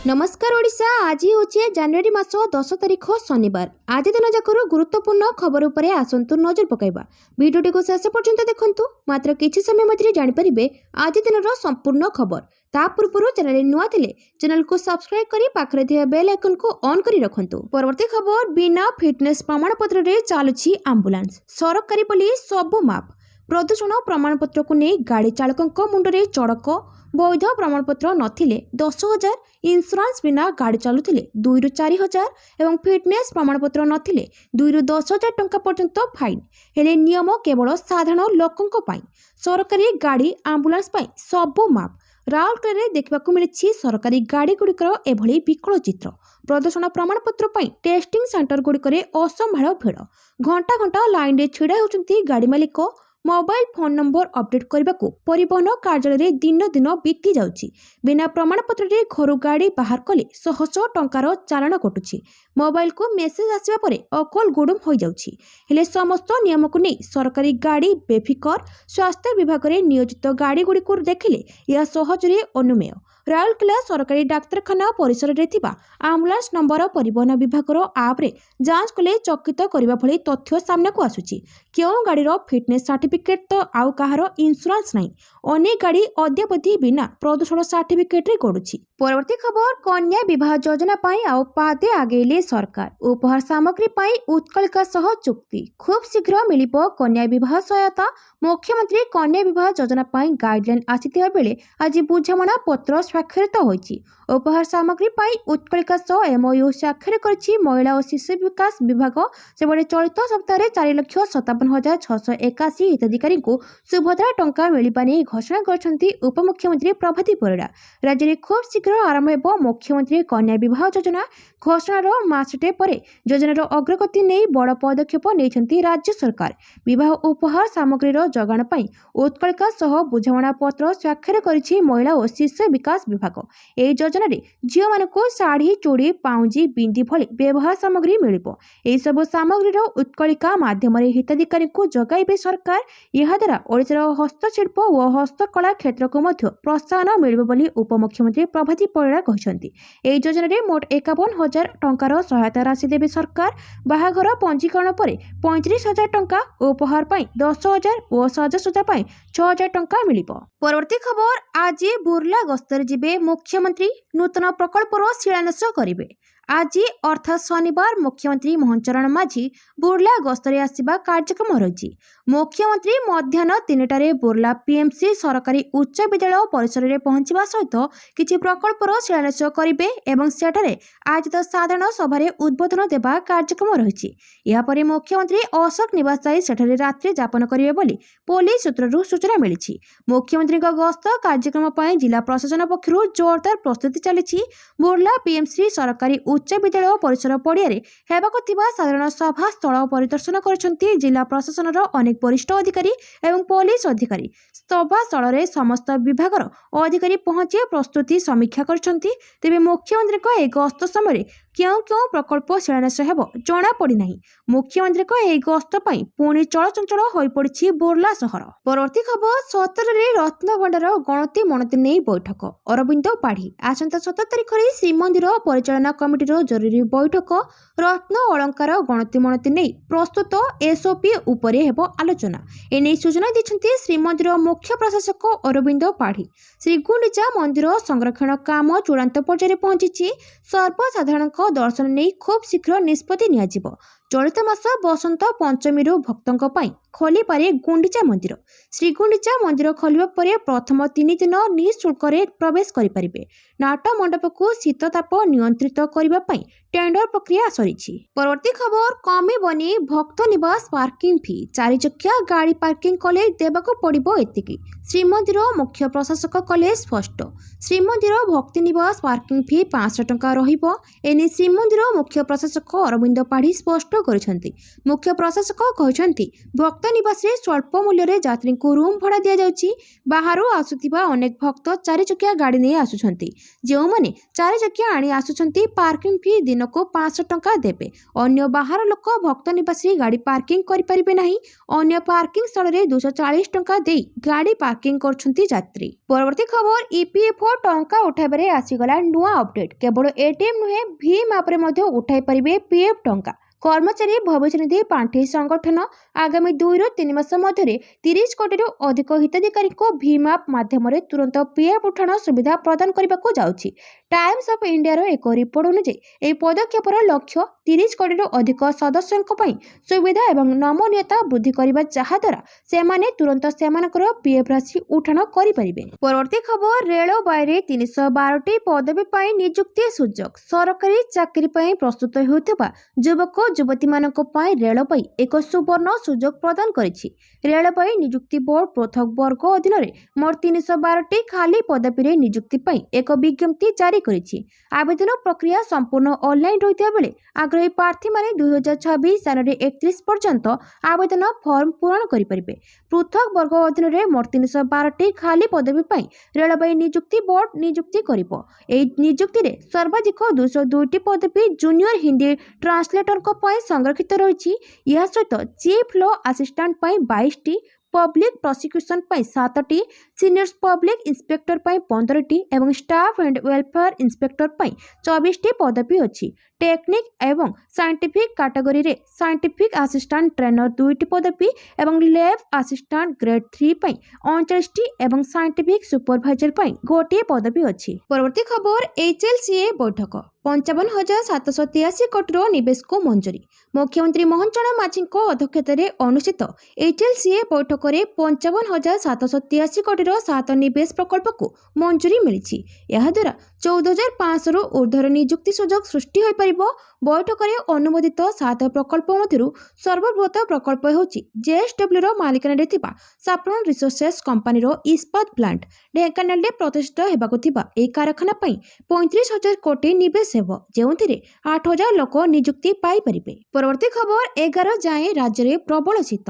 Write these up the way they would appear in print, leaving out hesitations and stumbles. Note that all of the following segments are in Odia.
नमस्कार ओडिशा। आज होचे जनवरी मास 10 तारिख शनिवार। आज दिन जाकर गुरुत्वपूर्ण खबर उपरे आसंतु नजर पकाइबा। वीडियोटी को शेष पर्यंत देखंतु। मात्र किछि समय मध्य जानि परिबे आज दिनर संपूर्ण खबर। ता पूर्व चैनल नुआ थिले चैनल को सब्सक्राइब करी पाखरे थिया बेल आइकन को ऑन करी रखंतु। परवर्ती खबर, बिना फिटनेस प्रमाण पत्र रे चालुछि एम्बुलेंस। सरकारी पुलिस सब माप। प्रदूषण प्रमाणपत्र को नहीं गाड़ी चालकों मुंडरे चड़क। वैध प्रमाणपत्र नथिले 10,000, इन्शुरांस बिना गाड़ी चलुथिले 2 ରୁ 4,000 एवं फिटनेस प्रमाणपत्र नथिले 2 ରୁ 10,000 टंका पर्यंत फाइन। हेले नियम केवल साधारण लोकंक पाई। सरकारी गाड़ी एम्बुलेंस पाई सब माप। राउरकेला देखा मिली सरकारी गाड़ी गुड़िकर एभली विकल चित्र। प्रदूषण प्रमाणपत्र पाई टेस्टिंग सेंटर गुड़िकर असंभाळ भिड़। घंटा घंटा लाइन रे छिड़ा होउचंती गाड़ी मालिक। मोबाइल फोन नंबर अपडेट करने को परिवहन कार्यालय दिन दिन बीती जाउची। बिना प्रमाणपत्र रे घर गाड़ी बाहर कले 100 टंकार चालान कटुची। मोबाइल को मेसेज आसवा परे अकल गुडुम हो जाउची। हेले समस्त नियम को नहीं सरकारी गाड़ी बेफिकर स्वास्थ्य विभाग रे नियोजित गाड़ी गुड़ी को देखिले यह सहजरे अनुमेय। राउरकेला सरकारी डाक्तरखाना परिसर रे थिबा एम्बुलेंस नंबर परिवहन विभाग आप रे जांच कले चकित करबा भली तथ्य सामना को आसुची। क्यों गाड़ी रो फिटनेस सर्टिफिकेट तो आउ कहार इन्शुरांस नहीं। अनेक गाड़ी अद्यावधि बिना प्रदूषण सर्टिफिकेट रे गडुची। परवर्ती खबर, कन्या विवाह योजना पाई आउ पादे आगेले सरकार। उपहार सामग्री पाई उत्कलिका सह चुक्ति। खूब शीघ्र मिलिबो कन्या विवाह सहायता। मुख्यमंत्री कन्या विवाह योजना पाई गाइडलाइन आसिथिबा बेले आज बुझामणा पत्र स्वाक्षरित होईची। उपहार सामग्री पाई उत्कलिका सह एमओयू स्वाक्षर करछि महिला और शिशु विकास विभाग। सेबडे चलित सप्ताह 4,57,681 हिताधिकारी को सुभद्रा टंका मिलिबा नै घोषणा करछंती उपमुख्यमंत्री प्रभाती परिडा। राज्य में खूब शीघ्र आरंभ हेबो मुख्यमंत्री कन्या विवाह योजना। घोषणार मासटे परे योजनार अग्रगति नहीं बड़ पदक्षेप नेछंती राज्य सरकार। विवाह उपहार सामग्री जोगाण पाई उत्कलिका सह बुझामणा पत्र स्वाक्षर करिछि महिला और शिशु विकास विभाग। एही योजना रे झियो मानको साड़ी, चूड़ी, पाउंजी, बिंदी भली व्यवहार सामग्री मिलिबो। एही सब सामग्रीर उत्कलिका माध्यम हिताधिकारी को जगाइबे सरकार। यह द्वारा ओडिशार हस्तशिल्प और हस्तकला क्षेत्र को मध्य प्रोत्साहन मिलिबो बोली उपमुख्यमंत्री प्रभाती परिडा कहिसंती। एही योजना रे मोट 51,000 टंकार सहायता राशि देबे सरकार। बाहाघर पंजीकरण परे 35,000 टंका, उपहार पाई 10,000 और सजासजा पाई 6,000 टंका मिलिबो। परवर्ती खबर, आज बुर्ला गस्तर जिबे मुख्यमंत्री। नूतन प्रकल्पर शिलान्यास करिबे। आज अर्थात शनिवार मुख्यमंत्री मोहन चरण माझी बुर्ला गस्तरे आसिबा कार्यक्रम रही। मुख्यमंत्री मध्याह्न 3टारे बुर्ला पीएमसी सरकारी उच्च विद्यालय परिसर में पहुंचवा सहित किछि प्रकल्पर शिलान्यास करिबे एवं सेठारे आयोजित साधारण सभारे उद्बोधन देबा कार्यक्रम रही। यापर मुख्यमंत्री अशोक निवास जाई सेठारे रात्रि यापन करिबे बोली पुलिस सूत्ररु सूचना मिली। मुख्यमंत्री गस्त कार्यक्रम पर जिला प्रशासन पक्षरु जोरदार प्रस्तुति चली। बुर्ला पीएमसी सरकारी उच्च विद्यालय परिसर पड़ियारे हेबाकु थिबा साधारण सभा स्थल परिदर्शन करछंती जिला प्रशासनर अनेक वरिष्ठ अधिकारी एवं पुलिस अधिकारी। सभा स्थल समस्त विभागर अधिकारी पहुंची प्रस्तुति समीक्षा करछंती। तेबे मुख्यमंत्री को ए गस्त समय क्यों क्यों प्रकल्प शिलान्यास हेबो जणा पड़ी नाही। मुख्यमंत्री को ए गस्त पई पुणी चलचंचल होई पड़िछि बुर्ला सहर। परवर्ती खबर, 17 रे रत्नभंडार गणति मणति नै बैठक। अरविंद पाढ़ी आसंता 17 तारिख रे श्रीमंदिर परिचालना कमिटी जरूरी बैठक। रत्न अलंकार गणति मणति नै प्रस्तुत एसओपी उपरे हेबो आलोचना। एने सूचना दैछंती श्रीमंदिर मुख्य प्रशासक अरविंद पाढ़ी। श्रीगुंडीचा मंदिर संरक्षण काम चूड़ांत पर्यायर पहुंची। सर्वसाधारण दर्शन नहीं खूब शीघ्र निष्पत्ति नियाजिबो। चलित मास बसंत पंचमी भक्तों पाई खोली पारे गुंडीचा मंदिर। श्रीगुंडीचा मंदिर खोलिबा परे प्रथम 3 दिन निःशुल्क प्रवेश करिपारिबे। नाट मंडप को शीतताप नियंत्रित करबा पई टेंडर प्रक्रिया सरीछि। परवर्ती खबर, कमी बनी भक्त निवास पार्किंग फी। 4 चकिया गाड़ी पार्किंग कले देबाको पड़िबो एतिकी। श्रीमंदिर मुख्य प्रशासक कले स्पष्ट। श्रीमंदिर भक्ति निवास पार्किंग फी 500 टंका रहिबो। एने श्रीमंदिर मुख्य प्रशासक अरविंद पाढ़ी स्पष्ट କରିଛନ୍ତି। ମୁଖ୍ୟ ପ୍ରଶାସକ କହିଛନ୍ତି ଭକ୍ତ ନିବାସରେ ସ୍ୱଳ୍ପ ମୂଲ୍ୟରେ ଯାତ୍ରୀଙ୍କୁ ରୁମ୍ ଭଡ଼ା ଦିଆଯାଉଛି। ବାହାରୁ ଆସୁଥିବା ଅନେକ ଭକ୍ତ 4 ଚକିଆ ଗାଡ଼ି ନେଇ ଆସୁଛନ୍ତି। ଯେଉଁମାନେ 4 ଚକିଆ ଆଣି ଆସୁଛନ୍ତି ପାର୍କିଂ ଫି ଦିନକୁ 500 ଟଙ୍କା ଦେବେ। ଅନ୍ୟ ବାହାର ଲୋକ ଭକ୍ତ ନିବାସରେ ଗାଡ଼ି ପାର୍କିଂ କରିପାରିବେ ନାହିଁ। ଅନ୍ୟ ପାର୍କିଂ ସ୍ଥଳରେ 240 ଟଙ୍କା ଦେଇ ଗାଡ଼ି ପାର୍କିଂ କରୁଛନ୍ତି ଯାତ୍ରୀ। ପରବର୍ତ୍ତୀ ଖବର, ଇପିଏଫଓ ଟଙ୍କା ଉଠାଇବାରେ ଆସିଗଲା ନୂଆ ଅପଡେଟ୍। କେବଳ ଏଟିଏମ୍ ନୁହେଁ, ଭିମ୍ ଆପ୍ରେ ମଧ୍ୟ ଉଠାଇ ପାରିବେ ପିଏଫ୍ ଟଙ୍କା। କର୍ମଚାରୀ ଭବିଷ୍ୟନିଧି ପାଣ୍ଠି ସଂଗଠନ ଆଗାମୀ 2ରୁ 3 ମାସ ମଧ୍ୟରେ 30 କୋଟିରୁ ଅଧିକ ହିତାଧିକାରୀଙ୍କୁ ଭିମ୍ ଆପ୍ ମାଧ୍ୟମରେ ତୁରନ୍ତ ପିଏଫ୍ ଉଠାଣ ସୁବିଧା ପ୍ରଦାନ କରିବାକୁ ଯାଉଛି। ଟାଇମ୍ସ ଅଫ୍ ଇଣ୍ଡିଆର ଏକ ରିପୋର୍ଟ ଅନୁଯାୟୀ ଏହି ପଦକ୍ଷେପର ଲକ୍ଷ୍ୟ 30 କୋଟିରୁ ଅଧିକ ସଦସ୍ୟଙ୍କ ପାଇଁ ସୁବିଧା ଏବଂ ନମନୀୟତା ବୃଦ୍ଧି କରିବା, ଯାହାଦ୍ୱାରା ସେମାନେ ତୁରନ୍ତ ସେମାନଙ୍କର ପିଏଫ୍ ରାଶି ଉଠାଣ କରିପାରିବେ। ପରବର୍ତ୍ତୀ ଖବର, ରେଳବାଇରେ 312ଟି ପଦବୀ ପାଇଁ ନିଯୁକ୍ତି ସୁଯୋଗ। ସରକାରୀ ଚାକିରି ପାଇଁ ପ୍ରସ୍ତୁତ ହେଉଥିବା ଯୁବକ ଯୁବତୀମାନଙ୍କ ପାଇଁ ରେଳବାଇ ଏକ ସୁବର୍ଣ୍ଣ ସୁଯୋଗ ପ୍ରଦାନ କରିଛି। ରେଳବାଇ ନିଯୁକ୍ତି ବୋର୍ଡ ପୃଥକ ବର୍ଗ ଅଧୀନରେ ମୋଟ 312ଟି ଖାଲି ପଦବୀରେ ନିଯୁକ୍ତି ପାଇଁ ଏକ ବିଜ୍ଞପ୍ତି ଜାରି କରିଛି। ଆବେଦନ ପ୍ରକ୍ରିୟା ସମ୍ପୂର୍ଣ୍ଣ ଅନଲାଇନ୍ ରହିଥିବା ବେଳେ ଆଗ୍ରହୀ ପ୍ରାର୍ଥୀମାନେ 2026 ଜାନୁଆରୀ 31 ପର୍ଯ୍ୟନ୍ତ ଆବେଦନ ଫର୍ମ ପୂରଣ କରିପାରିବେ। ପୃଥକ ବର୍ଗ ଅଧୀନରେ ମୋଟ 312ଟି ଖାଲି ପଦବୀ ପାଇଁ ରେଳବାଇ ନିଯୁକ୍ତି ବୋର୍ଡ ନିଯୁକ୍ତି କରିବ। ଏହି ନିଯୁକ୍ତିରେ ସର୍ବାଧିକ 202ଟି ପଦବୀ ଜୁନିୟର ହିନ୍ଦୀ ଟ୍ରାନ୍ସଲେଟରଙ୍କ ପାଇଁ ସଂରକ୍ଷିତ ରହିଛି। ଏହା ସହିତ ଚିଫ୍ ଲ ଆସିଷ୍ଟାଣ୍ଟ ପାଇଁ 22ଟି, ପବ୍ଲିକ୍ ପ୍ରସିକ୍ୟୁସନ୍ ପାଇଁ 7ଟି, ସିନିୟର ପବ୍ଲିକ୍ ଇନ୍ସପେକ୍ଟର ପାଇଁ 15ଟି ଏବଂ ଷ୍ଟାଫ୍ ଆଣ୍ଡ ୱେଲଫେୟାର ଇନ୍ସପେକ୍ଟର ପାଇଁ 24ଟି ପଦବୀ ଅଛି। ଟେକ୍ନିକ୍ ଏବଂ ସାଇଣ୍ଟିଫିକ୍ କାଟେଗୋରୀରେ ସାଇଣ୍ଟିଫିକ୍ ଆସିଷ୍ଟାଣ୍ଟ ଟ୍ରେନର 2ଟି ପଦବୀ ଏବଂ ଲ୍ୟାବ୍ ଆସିଷ୍ଟାଣ୍ଟ ଗ୍ରେଡ୍ 3 ପାଇଁ 39ଟି ଏବଂ ସାଇଣ୍ଟିଫିକ୍ ସୁପରଭାଇଜର ପାଇଁ ଗୋଟିଏ ପଦବୀ ଅଛି। ପରବର୍ତ୍ତୀ ଖବର, HLCA ବୈଠକ। 55,783 କୋଟିର ନିବେଶକୁ ମଞ୍ଜୁରୀ। ମୁଖ୍ୟମନ୍ତ୍ରୀ ମୋହନ ଚରଣ ମାଝୀଙ୍କ ଅଧ୍ୟକ୍ଷତାରେ ଅନୁଷ୍ଠିତ HLCA ବୈଠକରେ 55,783 କୋଟିର 7 ନିବେଶ ପ୍ରକଳ୍ପକୁ ମଞ୍ଜୁରୀ ମିଳିଛି। ଏହାଦ୍ୱାରା 14,500ରୁ ଉର୍ଦ୍ଧ୍ୱର ନିଯୁକ୍ତି ସୁଯୋଗ ସୃଷ୍ଟି ହୋଇପାରିବ। ବୈଠକରେ ଅନୁମୋଦିତ 7 ପ୍ରକଳ୍ପ ମଧ୍ୟରୁ ସର୍ବବୃହତ ପ୍ରକଳ୍ପ ହେଉଛି JSWର ମାଲିକାନାରେ ଥିବା ସାଫ୍ରନ ରିସୋର୍ସେସ୍ କମ୍ପାନୀର ଇସ୍ପାତ ପ୍ଲାଣ୍ଟ। ଢେଙ୍କାନାଳରେ ପ୍ରତିଷ୍ଠିତ ହେବାକୁ ଥିବା ଏହି କାରଖାନା ପାଇଁ 35,000 କୋଟି ନିବେଶ ହେବ, ଯେଉଁଥିରେ 8,000 ଲୋକ ନିଯୁକ୍ତି ପାଇପାରିବେ। ପରବର୍ତ୍ତୀ ଖବର, 11 ଯାଏଁ ରାଜ୍ୟରେ ପ୍ରବଳ ଶୀତ।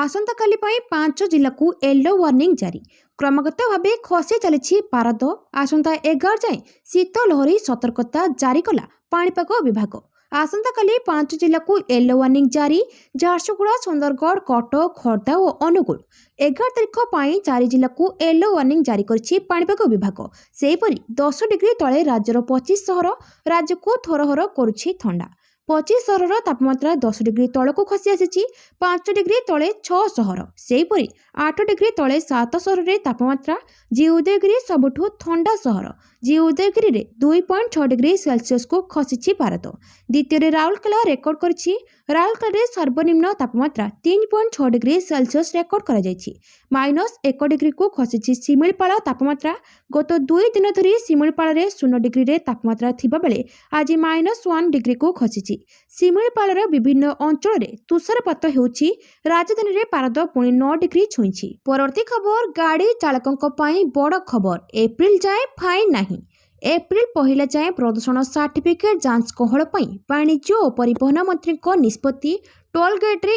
ଆସନ୍ତାକାଲି ପାଇଁ 5 ଜିଲ୍ଲାକୁ ୟେଲୋ ୱାର୍ଣ୍ଣିଂ ଜାରି। କ୍ରମାଗତ ଭାବେ ଖସି ଚାଲିଛି ପାରଦ। ଆସନ୍ତା 11 ଯାଏଁ ଶୀତ ଲହରୀ ସତର୍କତା ଜାରି କଲା ପାଣିପାଗ ବିଭାଗ। ଆସନ୍ତାକାଲି 5 ଜିଲ୍ଲାକୁ ୟେଲୋ ୱାର୍ଣ୍ଣିଂ ଜାରି। ଝାରସୁଗୁଡ଼ା, ସୁନ୍ଦରଗଡ଼, କଟକ, ଖୋର୍ଦ୍ଧା ଓ ଅନୁଗୁଳ। 11 ତାରିଖ ପାଇଁ 4 ଜିଲ୍ଲାକୁ ୟେଲୋ ୱାର୍ଣ୍ଣିଂ ଜାରି କରିଛି ପାଣିପାଗ ବିଭାଗ। ସେହିପରି 10 ଡିଗ୍ରୀ ତଳେ ରାଜ୍ୟର 25 ସହର। ରାଜ୍ୟକୁ ଥରହର କରୁଛି ଥଣ୍ଡା। 25 ସହରର ତାପମାତ୍ରା 10 ଡିଗ୍ରୀ ତଳକୁ ଖସି ଆସିଛି। 5 ଡିଗ୍ରୀ ତଳେ 6 ସହର। ସେହିପରି 8 ଡିଗ୍ରୀ ତଳେ 7 ସହରରେ ତାପମାତ୍ରା। ଉଦୟଗିରି ସବୁଠୁ ଥଣ୍ଡା ସହର। ଉଦୟଗିରିରେ 2.6 ଡିଗ୍ରୀ ସେଲସିୟସକୁ ଖସିଛି ପାରଦ। ଦ୍ୱିତୀୟରେ ରାଉରକେଲା ରେକର୍ଡ କରିଛି। ରାଉରକେଲାରେ ସର୍ବନିମ୍ନ ତାପମାତ୍ରା 3.6 ଡିଗ୍ରୀ ସେଲସିୟସ ରେକର୍ଡ କରାଯାଇଛି। -1 ଡିଗ୍ରୀକୁ ଖସିଛି ଶିମିଳିପାଳ ତାପମାତ୍ରା। ଗତ 2 ଦିନ ଧରି ଶିମିଳିପାଳରେ 0 ଡିଗ୍ରୀରେ ତାପମାତ୍ରା ଥିବାବେଳେ ଆଜି -1 ଡିଗ୍ରୀକୁ ଖସିଛି। ଶିମିଳିପାଳର ବିଭିନ୍ନ ଅଞ୍ଚଳରେ ତୁଷାରପାତ ହେଉଛି। ରାଜଧାନୀରେ ପାରଦ ପୁଣି 9 ଡିଗ୍ରୀ ଛୁଇଁଛି। ପରବର୍ତ୍ତୀ ଖବର, ଗାଡ଼ି ଚାଳକଙ୍କ ପାଇଁ ବଡ଼ ଖବର। ଏପ୍ରିଲ ଯାଏଁ ଫାଇନ୍ ନାହିଁ। ଏପ୍ରିଲ 1 ଯାଏଁ ପ୍ରଦୂଷଣ ସାର୍ଟିଫିକେଟ ଯାଞ୍ଚ କୋହଳ ପାଇଁ ବାଣିଜ୍ୟ ଓ ପରିବହନ ମନ୍ତ୍ରୀଙ୍କ ନିଷ୍ପତ୍ତି। ଟୋଲ୍ ଗେଟ୍ରେ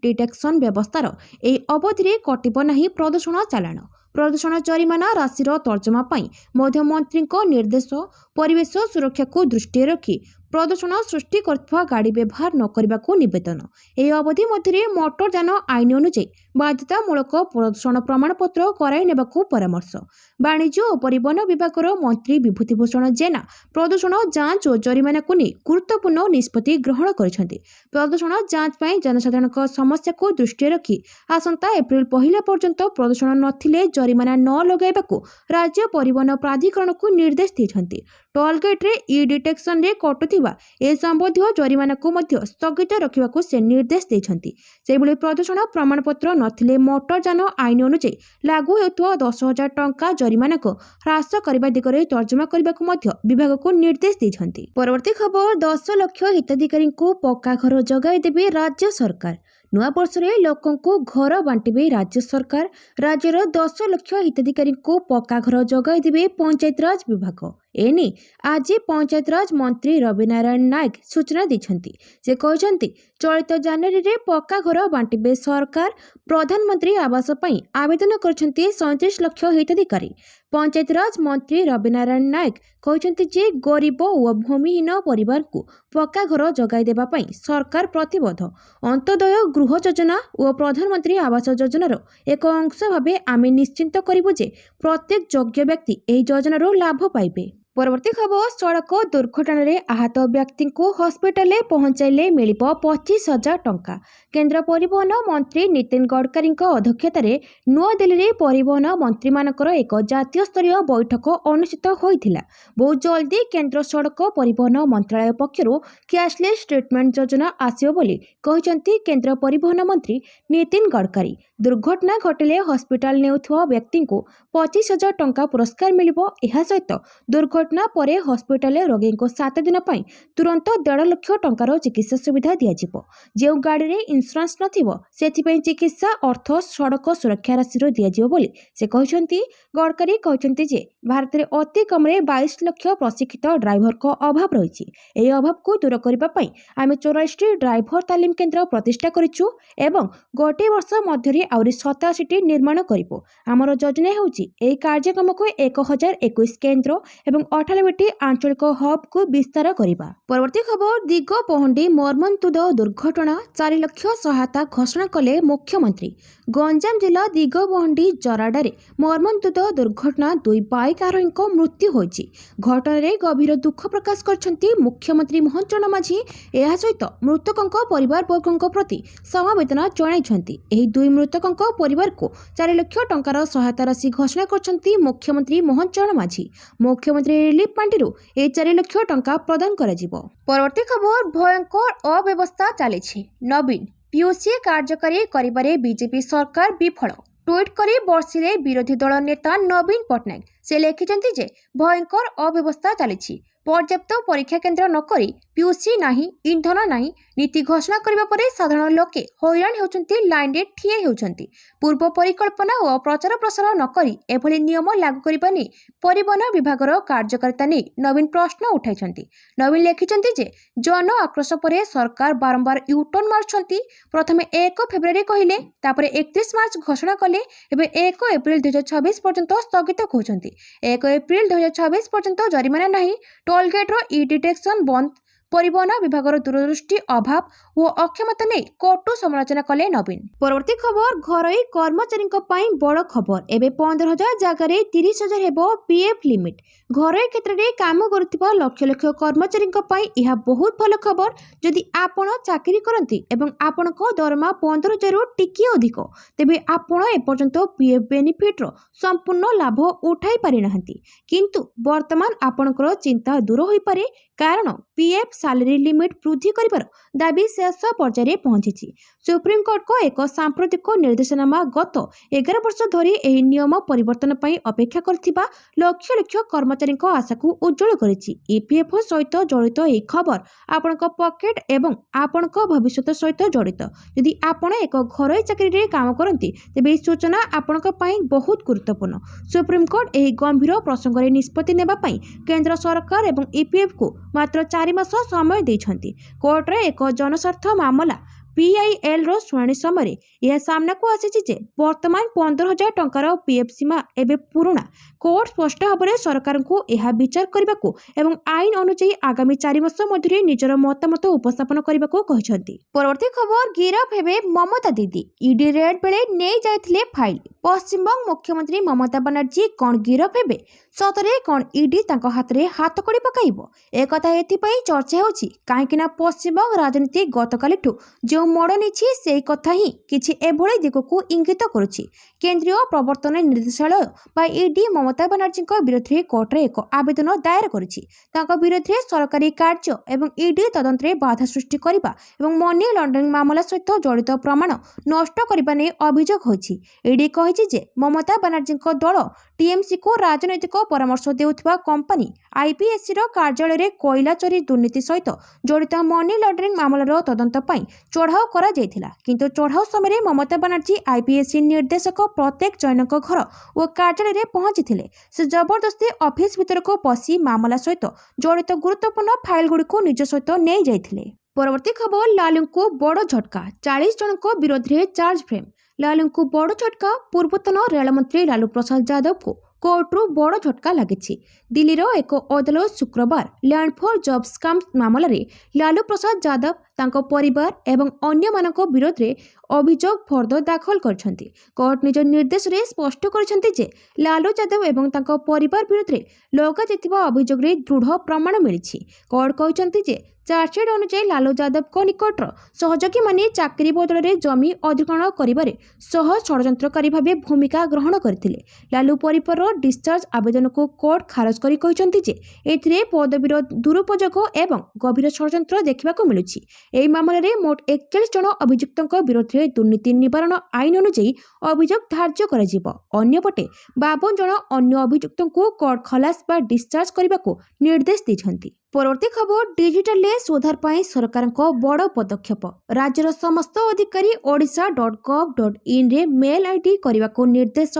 ଡିଟେକ୍ସନ ବ୍ୟବସ୍ଥାର ଏହି ଅବଧିରେ କଟିବ ନାହିଁ ପ୍ରଦୂଷଣ ଚାଲାଣ। ପ୍ରଦୂଷଣ ଜରିମାନା ରାଶିର ତର୍ଜମା ପାଇଁ ମଧ୍ୟ ମନ୍ତ୍ରୀଙ୍କ ନିର୍ଦ୍ଦେଶ। ପରିବେଶ ସୁରକ୍ଷାକୁ ଦୃଷ୍ଟିରେ ରଖି ପ୍ରଦୂଷଣ ସୃଷ୍ଟି କରୁଥିବା ଗାଡ଼ି ବ୍ୟବହାର ନ କରିବାକୁ ନିବେଦନ। ଏହି ଅବଧି ମଧ୍ୟରେ ମୋଟରଯାନ ଆଇନ ଅନୁଯାୟୀ ବାଧ୍ୟତାମୂଳକ ପ୍ରଦୂଷଣ ପ୍ରମାଣପତ୍ର କରାଇ ନେବାକୁ ପରାମର୍ଶ। ବାଣିଜ୍ୟ ଓ ପରିବହନ ବିଭାଗର ମନ୍ତ୍ରୀ ବିଭୂତିଭୂଷଣ ଜେନା ପ୍ରଦୂଷଣ ଯାଞ୍ଚ ଓ ଜରିମାନାକୁ ନେଇ ଗୁରୁତ୍ୱପୂର୍ଣ୍ଣ ନିଷ୍ପତ୍ତି ଗ୍ରହଣ କରିଛନ୍ତି। ପ୍ରଦୂଷଣ ଯାଞ୍ଚ ପାଇଁ ଜନସାଧାରଣଙ୍କ ସମସ୍ୟାକୁ ଦୃଷ୍ଟିରେ ରଖି ଆସନ୍ତା ଏପ୍ରିଲ 1 ପର୍ଯ୍ୟନ୍ତ ପ୍ରଦୂଷଣ ନଥିଲେ ଜରିମାନା ନ ଲଗାଇବାକୁ ରାଜ୍ୟ ପରିବହନ ପ୍ରାଧିକରଣକୁ ନିର୍ଦ୍ଦେଶ ଦେଇଛନ୍ତି। ଟୋଲ୍ ଗେଟ୍ରେ ଡିଟେକ୍ସନରେ କଟୁଥିବା ଏ ସମ୍ବନ୍ଧୀୟ ଜରିମାନାକୁ ମଧ୍ୟ ସ୍ଥଗିତ ରଖିବାକୁ ସେ ନିର୍ଦ୍ଦେଶ ଦେଇଛନ୍ତି। ସେହିଭଳି ପ୍ରଦୂଷଣ ପ୍ରମାଣପତ୍ର ନଥିଲେ ମୋଟରଯାନ ଆଇନ ଅନୁଯାୟୀ ଲାଗୁ ହେଉଥିବା 10,000 ଟଙ୍କା ଜରିମାନାକୁ ହ୍ରାସ କରିବା ଦିଗରେ ତର୍ଜମା କରିବାକୁ ମଧ୍ୟ ବିଭାଗକୁ ନିର୍ଦ୍ଦେଶ ଦେଇଛନ୍ତି। ପରବର୍ତ୍ତୀ ଖବର, 10 ଲକ୍ଷ ହିତାଧିକାରୀଙ୍କୁ ପକ୍କା ଘର ଯୋଗାଇ ଦେବେ ରାଜ୍ୟ ସରକାର। ନୂଆବର୍ଷରେ ଲୋକଙ୍କୁ ଘର ବାଣ୍ଟିବେ ରାଜ୍ୟ ସରକାର। ରାଜ୍ୟର 10 ଲକ୍ଷ ହିତାଧିକାରୀଙ୍କୁ ପକ୍କା ଘର ଯୋଗାଇ ଦେବେ ପଞ୍ଚାୟତିରାଜ ବିଭାଗ। एने आज पंचायतराज मंत्री रवि नारायण नायक सूचना दी। से कहते चलित जनवरी रे पक्का घर बांटे सरकार प्रधानमंत्री आवास पर आवेदन कर 37 लाख हिताधिकारी। पंचायतराज मंत्री रवि नारायण नायक कहते जे गरीब और भूमिहीन परिवार को पक्का घर जगाई देबा पई सरकार प्रतिबद्ध। अंत्योदय गृह योजना और प्रधानमंत्री आवास योजनार एक अंश भावे आमे निश्चिंत करिबु जे प्रत्येक योग्य व्यक्ति एही योजनार लाभ पाइबे। परवर्ती खबर सड़क दुर्घटना रे आहत व्यक्ति को हॉस्पिटल पहुंचाइले मिलिबो 25,000 टंका। केंद्र परिवहन मंत्री नितिन गडकरी अध्यक्षतार नुआदिल्ली रे परिवहन मंत्री मानकर एक जातीय स्तरीय बैठक अनुष्ठित होइथिला। बहुत जल्दी केंद्र सड़क परिवहन मंत्रालय पक्षरु कैशलेस ट्रीटमेंट योजना आसियो बोली कहिसंती केंद्र परिवहन मंत्री नितिन गडकरी। दुर्घटना घटिले हॉस्पिटल नेउथुवा व्यक्ति को 25,000 टंका पुरस्कार मिलिबो। एहा सहित दुर्घटना परे हॉस्पिटल रोगी को 7 दिन पर तुरंत 1.5 लाख टंकार चिकित्सा सुविधा दियाजिबो। जो गाड़ी रे इंश्योरेंस नथिबो सेथिपई चिकित्सा अर्थ सड़क सुरक्षा राशि दियाजिबो बोली से कहते। गडकरी कहते जे भारत में अति कम 22 लाख प्रशिक्षित ड्राइवर को अभाव रही। यह अभाव को दूर करने आम 84टी ड्राइवर तालीम केन्द्र प्रतिष्ठा करिछु एवं गोटे वर्ष मध्य आउरी 87टी निर्माण करिबो। आमर योजना हेउची एही कार्यक्रम को 1021 केन्द्र एवं 98टी आंचलिक हब को विस्तार करिबा। परवर्ती खबर दिगपहंडी मर्मन्तुद दुर्घटना 4 लाख सहायता घोषणा कले मुख्यमंत्री। गंजाम जिला दिगपहंडी जराडारे मर्मन्तुद दुर्घटना 2 बाइक आरोही मृत्यु होइछि। घटना रे गभीर दुख प्रकाश करछंती मुख्यमंत्री मोहन चरण माझी। एहा सहित मृतकंक परिवार वर्गंक प्रति समवेदना जणाइछंती। एही 2 मृतकंक परिवार को 4 लाख टंकार सहायता राशि घोषणा करछंती मुख्यमंत्री मोहन चरण माझी। मुख्यमंत्री रिलीफ पांटिरु ए 4 लाख टंका प्रदान कराजिबो। परवर्ती खबर भयंकर अव्यवस्था चलीछि। नवीन पीयूसी कार्यकारी करिबारे बीजेपी सरकार विफल। ट्वीट करी बर्षिले विरोधी दल नेता नवीन पट्टनायक से लिखिछंती जे भयंकर अव्यवस्था चलीछि। पर्याप्त परीक्षा केन्द्र नकरी पीयूसी नाही इंधन नाही नीति घोषणा करबा परे साधारण लोके हैरान होउछंती लाइन रे ठिए होउछंती। पूर्व परिकल्पना और प्रचार प्रसार नकरी एभली नियम लागू करबा नै परिवहन विभागर कार्यकारिता नै नवीन प्रश्न उठाइछंती। नवीन लिखिछंती जे जन आक्रोश परे सरकार बारंबार यूटर्न मारछंती। प्रथमे 1 फेब्रुआरी कहिले तापरे 31 मार्च घोषणा कले एबे 1 एप्रिल 2026 पर्यंत स्थगित कहउछंती। 1 एप्रिल 2026 पर्यंत जरिमाना नाही टोल गेट रो ई डिटेक्शन बंद। परिवहन विभागर दूरदृष्टि अभाव और अक्षमता नहीं कटु समालोचना कले नवीन। परवर्ती खबर घरोई कर्मचारी बड़ खबर। एबे 15,000 जगह 30,000 हेबो पीएफ लिमिट। घरोई क्षेत्र में काम करुवा लक्ष लक्ष कर्मचारी यह बहुत भल खबर। जदि आपण चाकरी करती एवं आपण दरमा 15,000 रु टिके अधिक तेबे आपण एपर्यंत पीएफ बेनिफिट रो संपूर्ण लाभ उठाई पारि नाहंती। किंतु वर्तमान आपणकर चिंता दूर होई पारे कारण पीएफ सैलरी लिमिट वृद्धि करिवार दाबी शेष पर्यायर पहुंची। सुप्रीमकोर्ट को एक सांप्रतिक निर्देशनामा गत 11 वर्ष धरी एही नियम परिवर्तन पई अपेक्षा करथिबा लक्ष लक्ष कर्मचारी आशा को उज्जवल करिछि। ईपीएफओ सहित जड़ित यह खबर आपणक पॉकेट एवं आपणक भविष्य सहित जड़ित। यदि आपण एक घरोई चाकरी रे काम करती तेबे सूचना आपणक पई बहुत गुरुत्वपूर्ण। सुप्रीमकोर्ट एही गंभीर प्रसंग रे निष्पत्ति नेबा पई केंद्र सरकार एवं ईपीएफ को मात्र 4 मास समय देछंती। कोर्ट रे एक जनस्वार्थ मामला पीआईएल रो शुणाणी समय यह सामना को आसी जे वर्तमान 15,000 टंकार पीएफ सीमा एबे पुराना। कोर्ट स्पष्ट भाव में सरकार को यह विचार करने को एवं आईन अनुसार आगामी 4 मास मध्य निजर मतामत उपस्थापन करने को कहते। परवर्ती खबर गिरफ हेबे ममता दीदी। ईडी रेड बेले नहीं जाइथिले फाइल। पश्चिमबंग मुख्यमंत्री ममता बनर्जी कौन गिरफ हेबे सतरे कौन ईडी तांको हाथ रे हाथ कड़ी पकाइबो एक कथा एथिपई चर्चा होछि काहेकि ना पश्चिमबंग राजनीति गतकालिठु जो मोड़ नहीं से कथा ही किछि एभଳି दिगको इंगित करुछि। केंद्रीय प्रवर्तन निर्देशालय बा ईडी ममता बनर्जी विरोध में कोर्ट रे एक आवेदन दायर करिछि। तांको विरोध में सरकारी कार्य एवं ईडी तदंत रे बाधा सृष्टि करिबा एवं मनी लॉन्ड्रिंग मामला सहित जड़ित प्रमाण नष्ट करिबा नै अभियोग होछि। ईडी कहि କହିଛି ଯେ ମମତା ବାନାର୍ଜୀଙ୍କ ଦଳ ଟିଏମସିକୁ ରାଜନୈତିକ ପରାମର୍ଶ ଦେଉଥିବା କମ୍ପାନୀ ଆଇପିଏସ୍ସିର କାର୍ଯ୍ୟାଳୟରେ କୋଇଲା ଚୋରି ଦୁର୍ନୀତି ସହିତ ଜଡ଼ିତ ମନି ଲଣ୍ଡରିଂ ମାମଲାର ତଦନ୍ତ ପାଇଁ ଚଢ଼ାଉ କରାଯାଇଥିଲା। କିନ୍ତୁ ଚଢ଼ାଉ ସମୟରେ ମମତା ବାନାର୍ଜୀ ଆଇପିଏସ୍ସି ନିର୍ଦ୍ଦେଶକ ପ୍ରତ୍ୟେକ ଜୈନଙ୍କ ଘର ଓ କାର୍ଯ୍ୟାଳୟରେ ପହଞ୍ଚିଥିଲେ। ସେ ଜବରଦସ୍ତି ଅଫିସ ଭିତରକୁ ପଶି ମାମଲା ସହିତ ଜଡ଼ିତ ଗୁରୁତ୍ୱପୂର୍ଣ୍ଣ ଫାଇଲଗୁଡ଼ିକୁ ନିଜ ସହିତ ନେଇଯାଇଥିଲେ। ପରବର୍ତ୍ତୀ ଖବର, ଲାଲୁଙ୍କୁ ବଡ଼ ଝଟକା, 40 ଜଣଙ୍କ ବିରୋଧରେ ଚାର୍ଜ ଫ୍ରେମ୍। ଲାଲୁଙ୍କୁ ବଡ଼ ଝଟକା। ପୂର୍ବତନ ରେଳମନ୍ତ୍ରୀ ଲାଲୁ ପ୍ରସାଦ ଯାଦବଙ୍କୁ କୋର୍ଟରୁ ବଡ଼ ଝଟକା ଲାଗିଛି। ଦିଲ୍ଲୀର ଏକ ଅଦାଲତ ଶୁକ୍ରବାର ଲ୍ୟାଣ୍ଡ ଫର୍ ଜବ୍ ସ୍କାମ୍ ମାମଲାରେ ଲାଲୁ ପ୍ରସାଦ ଯାଦବ, ତାଙ୍କ ପରିବାର ଏବଂ ଅନ୍ୟମାନଙ୍କ ବିରୋଧରେ ଅଭିଯୋଗ ଫର୍ଦ୍ଦ ଦାଖଲ କରିଛନ୍ତି। କୋର୍ଟ ନିଜ ନିର୍ଦ୍ଦେଶରେ ସ୍ପଷ୍ଟ କରିଛନ୍ତି ଯେ ଲାଲୁ ଯାଦବ ଏବଂ ତାଙ୍କ ପରିବାର ବିରୋଧରେ ଲଗାଯାଇଥିବା ଅଭିଯୋଗରେ ଦୃଢ଼ ପ୍ରମାଣ ମିଳିଛି। କୋର୍ଟ କହିଛନ୍ତି ଯେ ଚାର୍ଜସିଟ୍ ଅନୁଯାୟୀ ଲାଲୁ ଯାଦବଙ୍କ ନିକଟର ସହଯୋଗୀମାନେ ଚାକିରି ବଦଳରେ ଜମି ଅଧିଗ୍ରହଣ କରିବାରେ ସହ ଷଡ଼ଯନ୍ତ୍ରକାରୀ ଭାବେ ଭୂମିକା ଗ୍ରହଣ କରିଥିଲେ। ଲାଲୁ ପରିବାରର ଡିସଚାର୍ଜ ଆବେଦନକୁ କୋର୍ଟ ଖାରଜ କରି କହିଛନ୍ତି ଯେ ଏଥିରେ ପଦବୀର ଦୁରୁପଯୋଗ ଏବଂ ଗଭୀର ଷଡ଼ଯନ୍ତ୍ର ଦେଖିବାକୁ ମିଳୁଛି। ଏହି ମାମଲାରେ ମୋଟ 41 ଜଣ ଅଭିଯୁକ୍ତଙ୍କ ବିରୋଧରେ ଦୁର୍ନୀତି ନିବାରଣ ଆଇନ ଅନୁଯାୟୀ ଅଭିଯୋଗ ଧାର୍ଯ୍ୟ କରାଯିବ। ଅନ୍ୟପଟେ 52 ଜଣ ଅନ୍ୟ ଅଭିଯୁକ୍ତଙ୍କୁ କୋର୍ଟ ଖଲାସ ବା ଡିସଚାର୍ଜ କରିବାକୁ ନିର୍ଦ୍ଦେଶ ଦେଇଛନ୍ତି। ପରବର୍ତ୍ତୀ ଖବର, ଡିଜିଟାଲରେ ସୁଧାର ପାଇଁ ସରକାରଙ୍କ ବଡ଼ ପଦକ୍ଷେପ। ରାଜ୍ୟର ସମସ୍ତ ଅଧିକାରୀ odisha.gov.inରେ ମେଲ ଆଇଡି କରିବାକୁ ନିର୍ଦ୍ଦେଶ।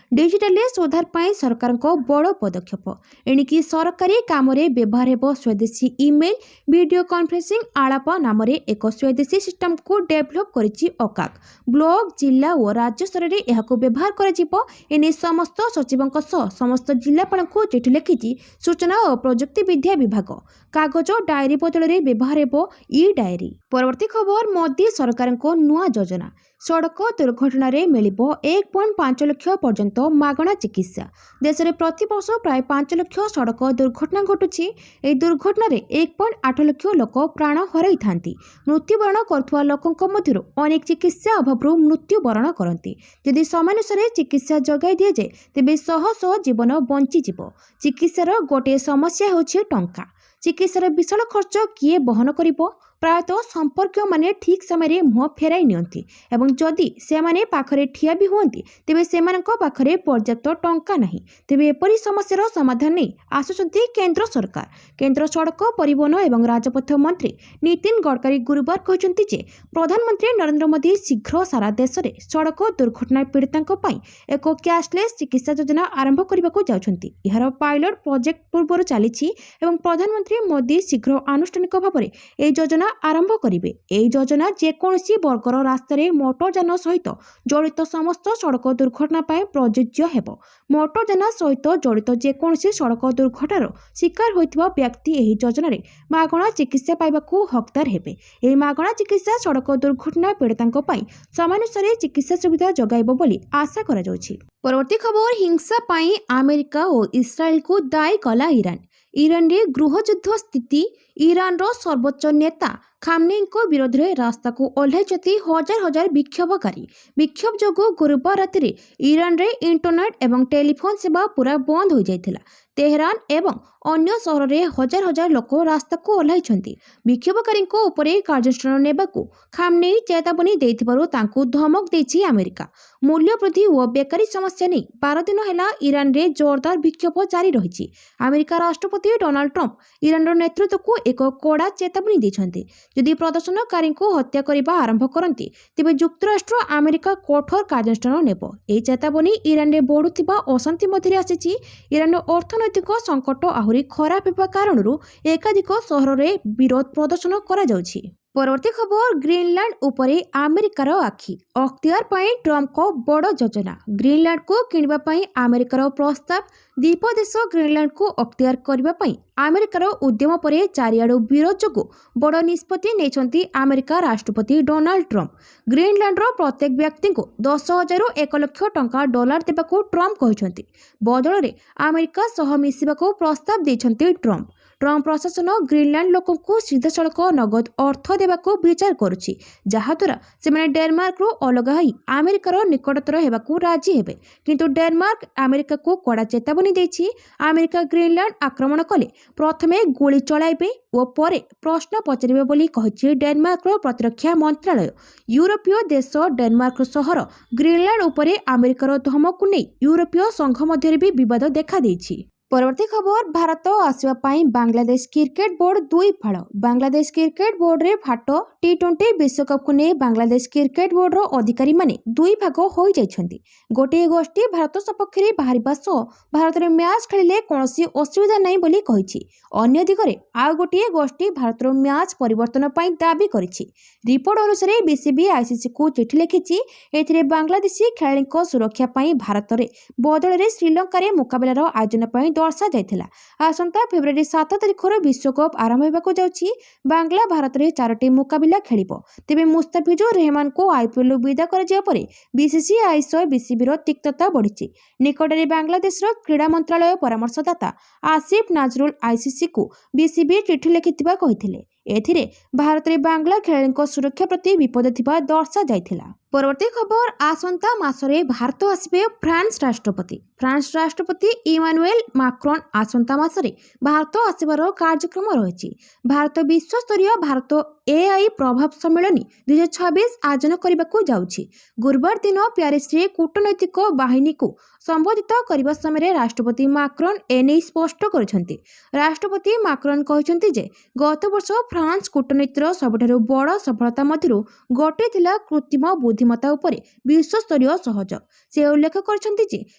ଡିଜିଟାଲରେ ସୁଧାର ପାଇଁ ସରକାରଙ୍କ ବଡ଼ ପଦକ୍ଷେପ। ଏଣିକି ସରକାରୀ କାମରେ ବ୍ୟବହାର ହେବ ସ୍ୱଦେଶୀ ଇମେଲ ଭିଡିଓ କନଫରେନ୍ସିଂ ଆଳାପ ନାମରେ ଏକ ସ୍ୱଦେଶୀ ସିଷ୍ଟମକୁ ଡେଭଲପ କରିଛି ଅକାକ। ବ୍ଲକ, ଜିଲ୍ଲା ଓ ରାଜ୍ୟ ସ୍ତରରେ ଏହାକୁ ବ୍ୟବହାର କରାଯିବ। ଏନେଇ ସମସ୍ତ ସଚିବଙ୍କ ସହ ସମସ୍ତ ଜିଲ୍ଲାପାଳଙ୍କୁ ଚିଠି ଲେଖିଛି ସୂଚନା ଓ ପ୍ରଯୁକ୍ତି ବିଦ୍ୟା ବିଭାଗ। କାଗଜ ଡାଏରୀ ବଦଳରେ ବ୍ୟବହାର ହେବ ଇ ଡାଏରୀ। ପରବର୍ତ୍ତୀ ଖବର, ମୋଦି ସରକାରଙ୍କ ନୂଆ ଯୋଜନା। ସଡ଼କ ଦୁର୍ଘଟଣାରେ ମିଳିବ 1.5 ଲକ୍ଷ ପର୍ଯ୍ୟନ୍ତ ମାଗଣା ଚିକିତ୍ସା। ଦେଶରେ ପ୍ରତିବର୍ଷ ପ୍ରାୟ 5 ଲକ୍ଷ ସଡ଼କ ଦୁର୍ଘଟଣା ଘଟୁଛି। ଏହି ଦୁର୍ଘଟଣାରେ 1.8 ଲକ୍ଷ ଲୋକ ପ୍ରାଣ ହରାଇଥାନ୍ତି। ମୃତ୍ୟୁବରଣ କରୁଥିବା ଲୋକଙ୍କ ମଧ୍ୟରୁ ଅନେକ ଚିକିତ୍ସା ଅଭାବରୁ ମୃତ୍ୟୁବରଣ କରନ୍ତି। ଯଦି ସମୟାନୁସାରେ ଚିକିତ୍ସା ଯୋଗାଇ ଦିଆଯାଏ ତେବେ ଶହ ଶହ ଜୀବନ ବଞ୍ଚିଯିବ। ଚିକିତ୍ସାର ଗୋଟିଏ ସମସ୍ୟା ହେଉଛି ଟଙ୍କା। ଚିକିତ୍ସାର ବିଶାଳ ଖର୍ଚ୍ଚ କିଏ ବହନ କରିବ? ପ୍ରାୟତଃ ସମ୍ପର୍କୀୟମାନେ ଠିକ୍ ସମୟରେ ମୁହଁ ଫେରାଇ ନିଅନ୍ତି ଏବଂ ଯଦି ସେମାନେ ପାଖରେ ଠିଆ ବି ହୁଅନ୍ତି ତେବେ ସେମାନଙ୍କ ପାଖରେ ପର୍ଯ୍ୟାପ୍ତ ଟଙ୍କା ନାହିଁ। ତେବେ ଏପରି ସମସ୍ୟାର ସମାଧାନ ନେଇ ଆସୁଛନ୍ତି କେନ୍ଦ୍ର ସରକାର। କେନ୍ଦ୍ର ସଡ଼କ ପରିବହନ ଏବଂ ରାଜପଥ ମନ୍ତ୍ରୀ ନୀତିନ ଗଡ଼କରୀ ଗୁରୁବାର କହିଛନ୍ତି ଯେ ପ୍ରଧାନମନ୍ତ୍ରୀ ନରେନ୍ଦ୍ର ମୋଦି ଶୀଘ୍ର ସାରା ଦେଶରେ ସଡ଼କ ଦୁର୍ଘଟଣା ପୀଡ଼ିତାଙ୍କ ପାଇଁ ଏକ କ୍ୟାସଲେସ୍ ଚିକିତ୍ସା ଯୋଜନା ଆରମ୍ଭ କରିବାକୁ ଯାଉଛନ୍ତି। ଏହାର ପାଇଲଟ ପ୍ରୋଜେକ୍ଟ ପୂର୍ବରୁ ଚାଲିଛି ଏବଂ ପ୍ରଧାନମନ୍ତ୍ରୀ ମୋଦି ଶୀଘ୍ର ଆନୁଷ୍ଠାନିକ ଭାବରେ ଏହି ଯୋଜନା ଆରମ୍ଭ କରିବେ। ଏହି ଯୋଜନା ଯେକୌଣସି ବର୍ଗର ରାସ୍ତାରେ ମୋଟରଯାନ ସହିତ ଜଡ଼ିତ ସମସ୍ତ ସଡ଼କ ଦୁର୍ଘଟଣା ପାଇଁ ପ୍ରଯୁଜ୍ୟ ହେବ। ମୋଟରଯାନ ସହିତ ଜଡ଼ିତ ଯେକୌଣସି ସଡ଼କ ଦୁର୍ଘଟଣାର ଶିକାର ହୋଇଥିବା ବ୍ୟକ୍ତି ଏହି ଯୋଜନାରେ ମାଗଣା ଚିକିତ୍ସା ପାଇବାକୁ ହକଦାର ହେବେ। ଏହି ମାଗଣା ଚିକିତ୍ସା ସଡ଼କ ଦୁର୍ଘଟଣା ପୀଡ଼ିତାଙ୍କ ପାଇଁ ସମୟାନୁସାରେ ଚିକିତ୍ସା ସୁବିଧା ଯୋଗାଇବ ବୋଲି ଆଶା କରାଯାଉଛି। ପରବର୍ତ୍ତୀ ଖବର, ହିଂସା ପାଇଁ ଆମେରିକା ଓ ଇସ୍ରାଏଲକୁ ଦାୟୀ କଲା ଇରାନ। ଇରାନରେ ଗୃହଯୁଦ୍ଧ ସ୍ଥିତି। ଇରାନର ସର୍ବୋଚ୍ଚ ନେତା ଖାମନେଇଙ୍କ ବିରୋଧରେ ରାସ୍ତାକୁ ଓହ୍ଲାଇଛନ୍ତି ହଜାର ହଜାର ବିକ୍ଷୋଭକାରୀ। ବିକ୍ଷୋଭ ଯୋଗୁଁ ଗୁରୁବାର ରାତିରେ ଇରାନରେ ଇଣ୍ଟରନେଟ୍ ଏବଂ ଟେଲିଫୋନ ସେବା ପୁରା ବନ୍ଦ ହୋଇଯାଇଥିଲା। ତେହେରାନ ଏବଂ ଅନ୍ୟ ସହରରେ ହଜାର ହଜାର ଲୋକ ରାସ୍ତାକୁ ଓହ୍ଲାଇଛନ୍ତି। ବିକ୍ଷୋଭକାରୀଙ୍କ ଉପରେ କାର୍ଯ୍ୟାନୁଷ୍ଠାନ ନେବାକୁ ଖାମନେଇ ଚେତାବନୀ ଦେଇଥିବାରୁ ତାଙ୍କୁ ଧମକ ଦେଇଛି ଆମେରିକା। ମୂଲ୍ୟ ବୃଦ୍ଧି ଓ ବେକାରୀ ସମସ୍ୟା ନେଇ 12 ଦିନ ହେଲା ଇରାନରେ ଜୋରଦାର ବିକ୍ଷୋଭ ଜାରି ରହିଛି। ଆମେରିକା ରାଷ୍ଟ୍ରପତି ଡୋନାଲ୍ଡ ଟ୍ରମ୍ପ ଇରାନର ନେତୃତ୍ୱକୁ ଏକ କଡ଼ା ଚେତାବନୀ ଦେଇଛନ୍ତି। ଯଦି ପ୍ରଦର୍ଶନକାରୀଙ୍କୁ ହତ୍ୟା କରିବା ଆରମ୍ଭ କରନ୍ତି ତେବେ ଯୁକ୍ତରାଷ୍ଟ୍ର ଆମେରିକା କଠୋର କାର୍ଯ୍ୟାନୁଷ୍ଠାନ ନେବ। ଏହି ଚେତାବନୀ ଇରାନରେ ବଢ଼ୁଥିବା ଅଶାନ୍ତି ମଧ୍ୟରେ ଆସିଛି। ଇରାନର ଅର୍ଥନୈତିକ ସଙ୍କଟ ଆହୁରି ଖରାପ ହେବା କାରଣରୁ ଏକାଧିକ ସହରରେ ବିରୋଧ ପ୍ରଦର୍ଶନ କରାଯାଉଛି। ପରବର୍ତ୍ତୀ ଖବର, ଗ୍ରୀନଲ୍ୟାଣ୍ଡ ଉପରେ ଆମେରିକାର ଆଖି। ଅକ୍ତିଆର ପାଇଁ ଟ୍ରମ୍ପଙ୍କ ବଡ଼ ଯୋଜନା। ଗ୍ରୀନଲ୍ୟାଣ୍ଡକୁ କିଣିବା ପାଇଁ ଆମେରିକାର ପ୍ରସ୍ତାବ। ଦ୍ୱୀପ ଦେଶ ଗ୍ରୀନଲ୍ୟାଣ୍ଡକୁ ଅକ୍ତିଆର କରିବା ପାଇଁ ଆମେରିକାର ଉଦ୍ୟମ ପରେ ଚାରିଆଡ଼ୁ ବିରୋଧ ଯୋଗୁଁ ବଡ଼ ନିଷ୍ପତ୍ତି ନେଇଛନ୍ତି ଆମେରିକା ରାଷ୍ଟ୍ରପତି ଡୋନାଲ୍ଡ ଟ୍ରମ୍ପ। ଗ୍ରୀନଲ୍ୟାଣ୍ଡର ପ୍ରତ୍ୟେକ ବ୍ୟକ୍ତିଙ୍କୁ 10,000ରୁ 1 ଲକ୍ଷ ଟଙ୍କା ଡଲାର ଦେବାକୁ ଟ୍ରମ୍ପ କହିଛନ୍ତି। ବଦଳରେ ଆମେରିକା ସହ ମିଶିବାକୁ ପ୍ରସ୍ତାବ ଦେଇଛନ୍ତି ଟ୍ରମ୍ପ। ट्रम्प प्रशासन ग्रीनलैंड लोकंकु सीधासलख नगद अर्थ देवाकू विचार करुछि, जहाद्वारा सेमाने डेनमार्क रु अलग होई अमेरिकार निकटतर हेबाकू राजी हेबे। किंतु डेनमार्क अमेरिका को कड़ा चेतावनी देछि। अमेरिका ग्रीनलैंड आक्रमण कले प्रथमे गोली चलाइबे ओ परे प्रश्न पचारिबे बोली कहिछि डेनमार्क प्रतिरक्षा मंत्रालय। यूरोपीय देश डेनमार्क सहर ग्रीनलैंड उपरे अमेरिकार धमकू नहीं यूरोपीय संघ मध्य भी विवाद देखा देछि। परवर्ती खबर, भारत आसवा पाई बांग्लादेश क्रिकेट बोर्ड दुई फाड़। बांग्लादेश क्रिकेट बोर्ड रे फाट। टी20 विश्वकप को नहीं बांग्लादेश क्रिकेट बोर्ड रो अधिकारी माने दुई भाग हो जाइछन्ति। गोटे गोष्ठी भारत सपक्ष रे बाहरिबा सह भारत रे मैच खेलिले कोनोसी असुविधा नहीं बोली कहिछि। अन्य दिगरे आ गोटे गोष्ठी भारत रो मैच परिवर्तन पाई दाबी करिछि। रिपोर्ट अनुसार बीसीबी आईसीसी को चिठी लिखिछि। एथिरे बांग्लादेशी खेलाड़ीक सुरक्षा पाई भारत रे बदल रे श्रीलंका रे मुकाबलार आयोजन पाई दर्शा जाइथिला। आसंता फेब्रुआरी 7 तारिखर विश्वकप आरंभ हेबाकू जाउछि। बांग्ला भारत रे 4टी मुकाबला खेलिबो। तेबे मुस्ताफिजुर रहमान को आईपीएल विदा कर जिया परे बीसीसीआई सह बीसीबी रो तिक्तता बढ़िछि। निकटरे बांग्लादेश रो क्रीड़ा मंत्रालय परामर्शदाता आसिफ नाजरुल आईसीसी को बीसीबी चिठी लिखिथिबा कहिथिले। एथिरे भारत रे बांग्ला खेलाड़ीक सुरक्षा प्रति विपद थिबा दर्शा जाइथिला। परवर्ती खबर, आसंता मासरे भारत आसबे फ्रांस राष्ट्रपति। फ्रांस राष्ट्रपति इमानुएल माक्रोन आसंता मासरे भारत आसबार कार्यक्रम रहिछि। भारत विश्वस्तरीय भारत एआई प्रभाव सम्मेलन 2026 आयोजन करबाकू जाउछि। गुरुवार दिन प्यारिस रे कूटनैतिक बाहिनी को संबोधित करबा समय राष्ट्रपति माक्रोन एने स्पष्ट करछन्ति। राष्ट्रपति माक्रोन कहछन्ति जे गत वर्ष फ्रांस कूटनीतिर सबठारु बड़ सफलता मध्यरु गोटे थिला कृत्रिम बुद्धिमत्ता उपरे विश्वस्तरीय सहयोग। से उल्लेख करछन्ति जे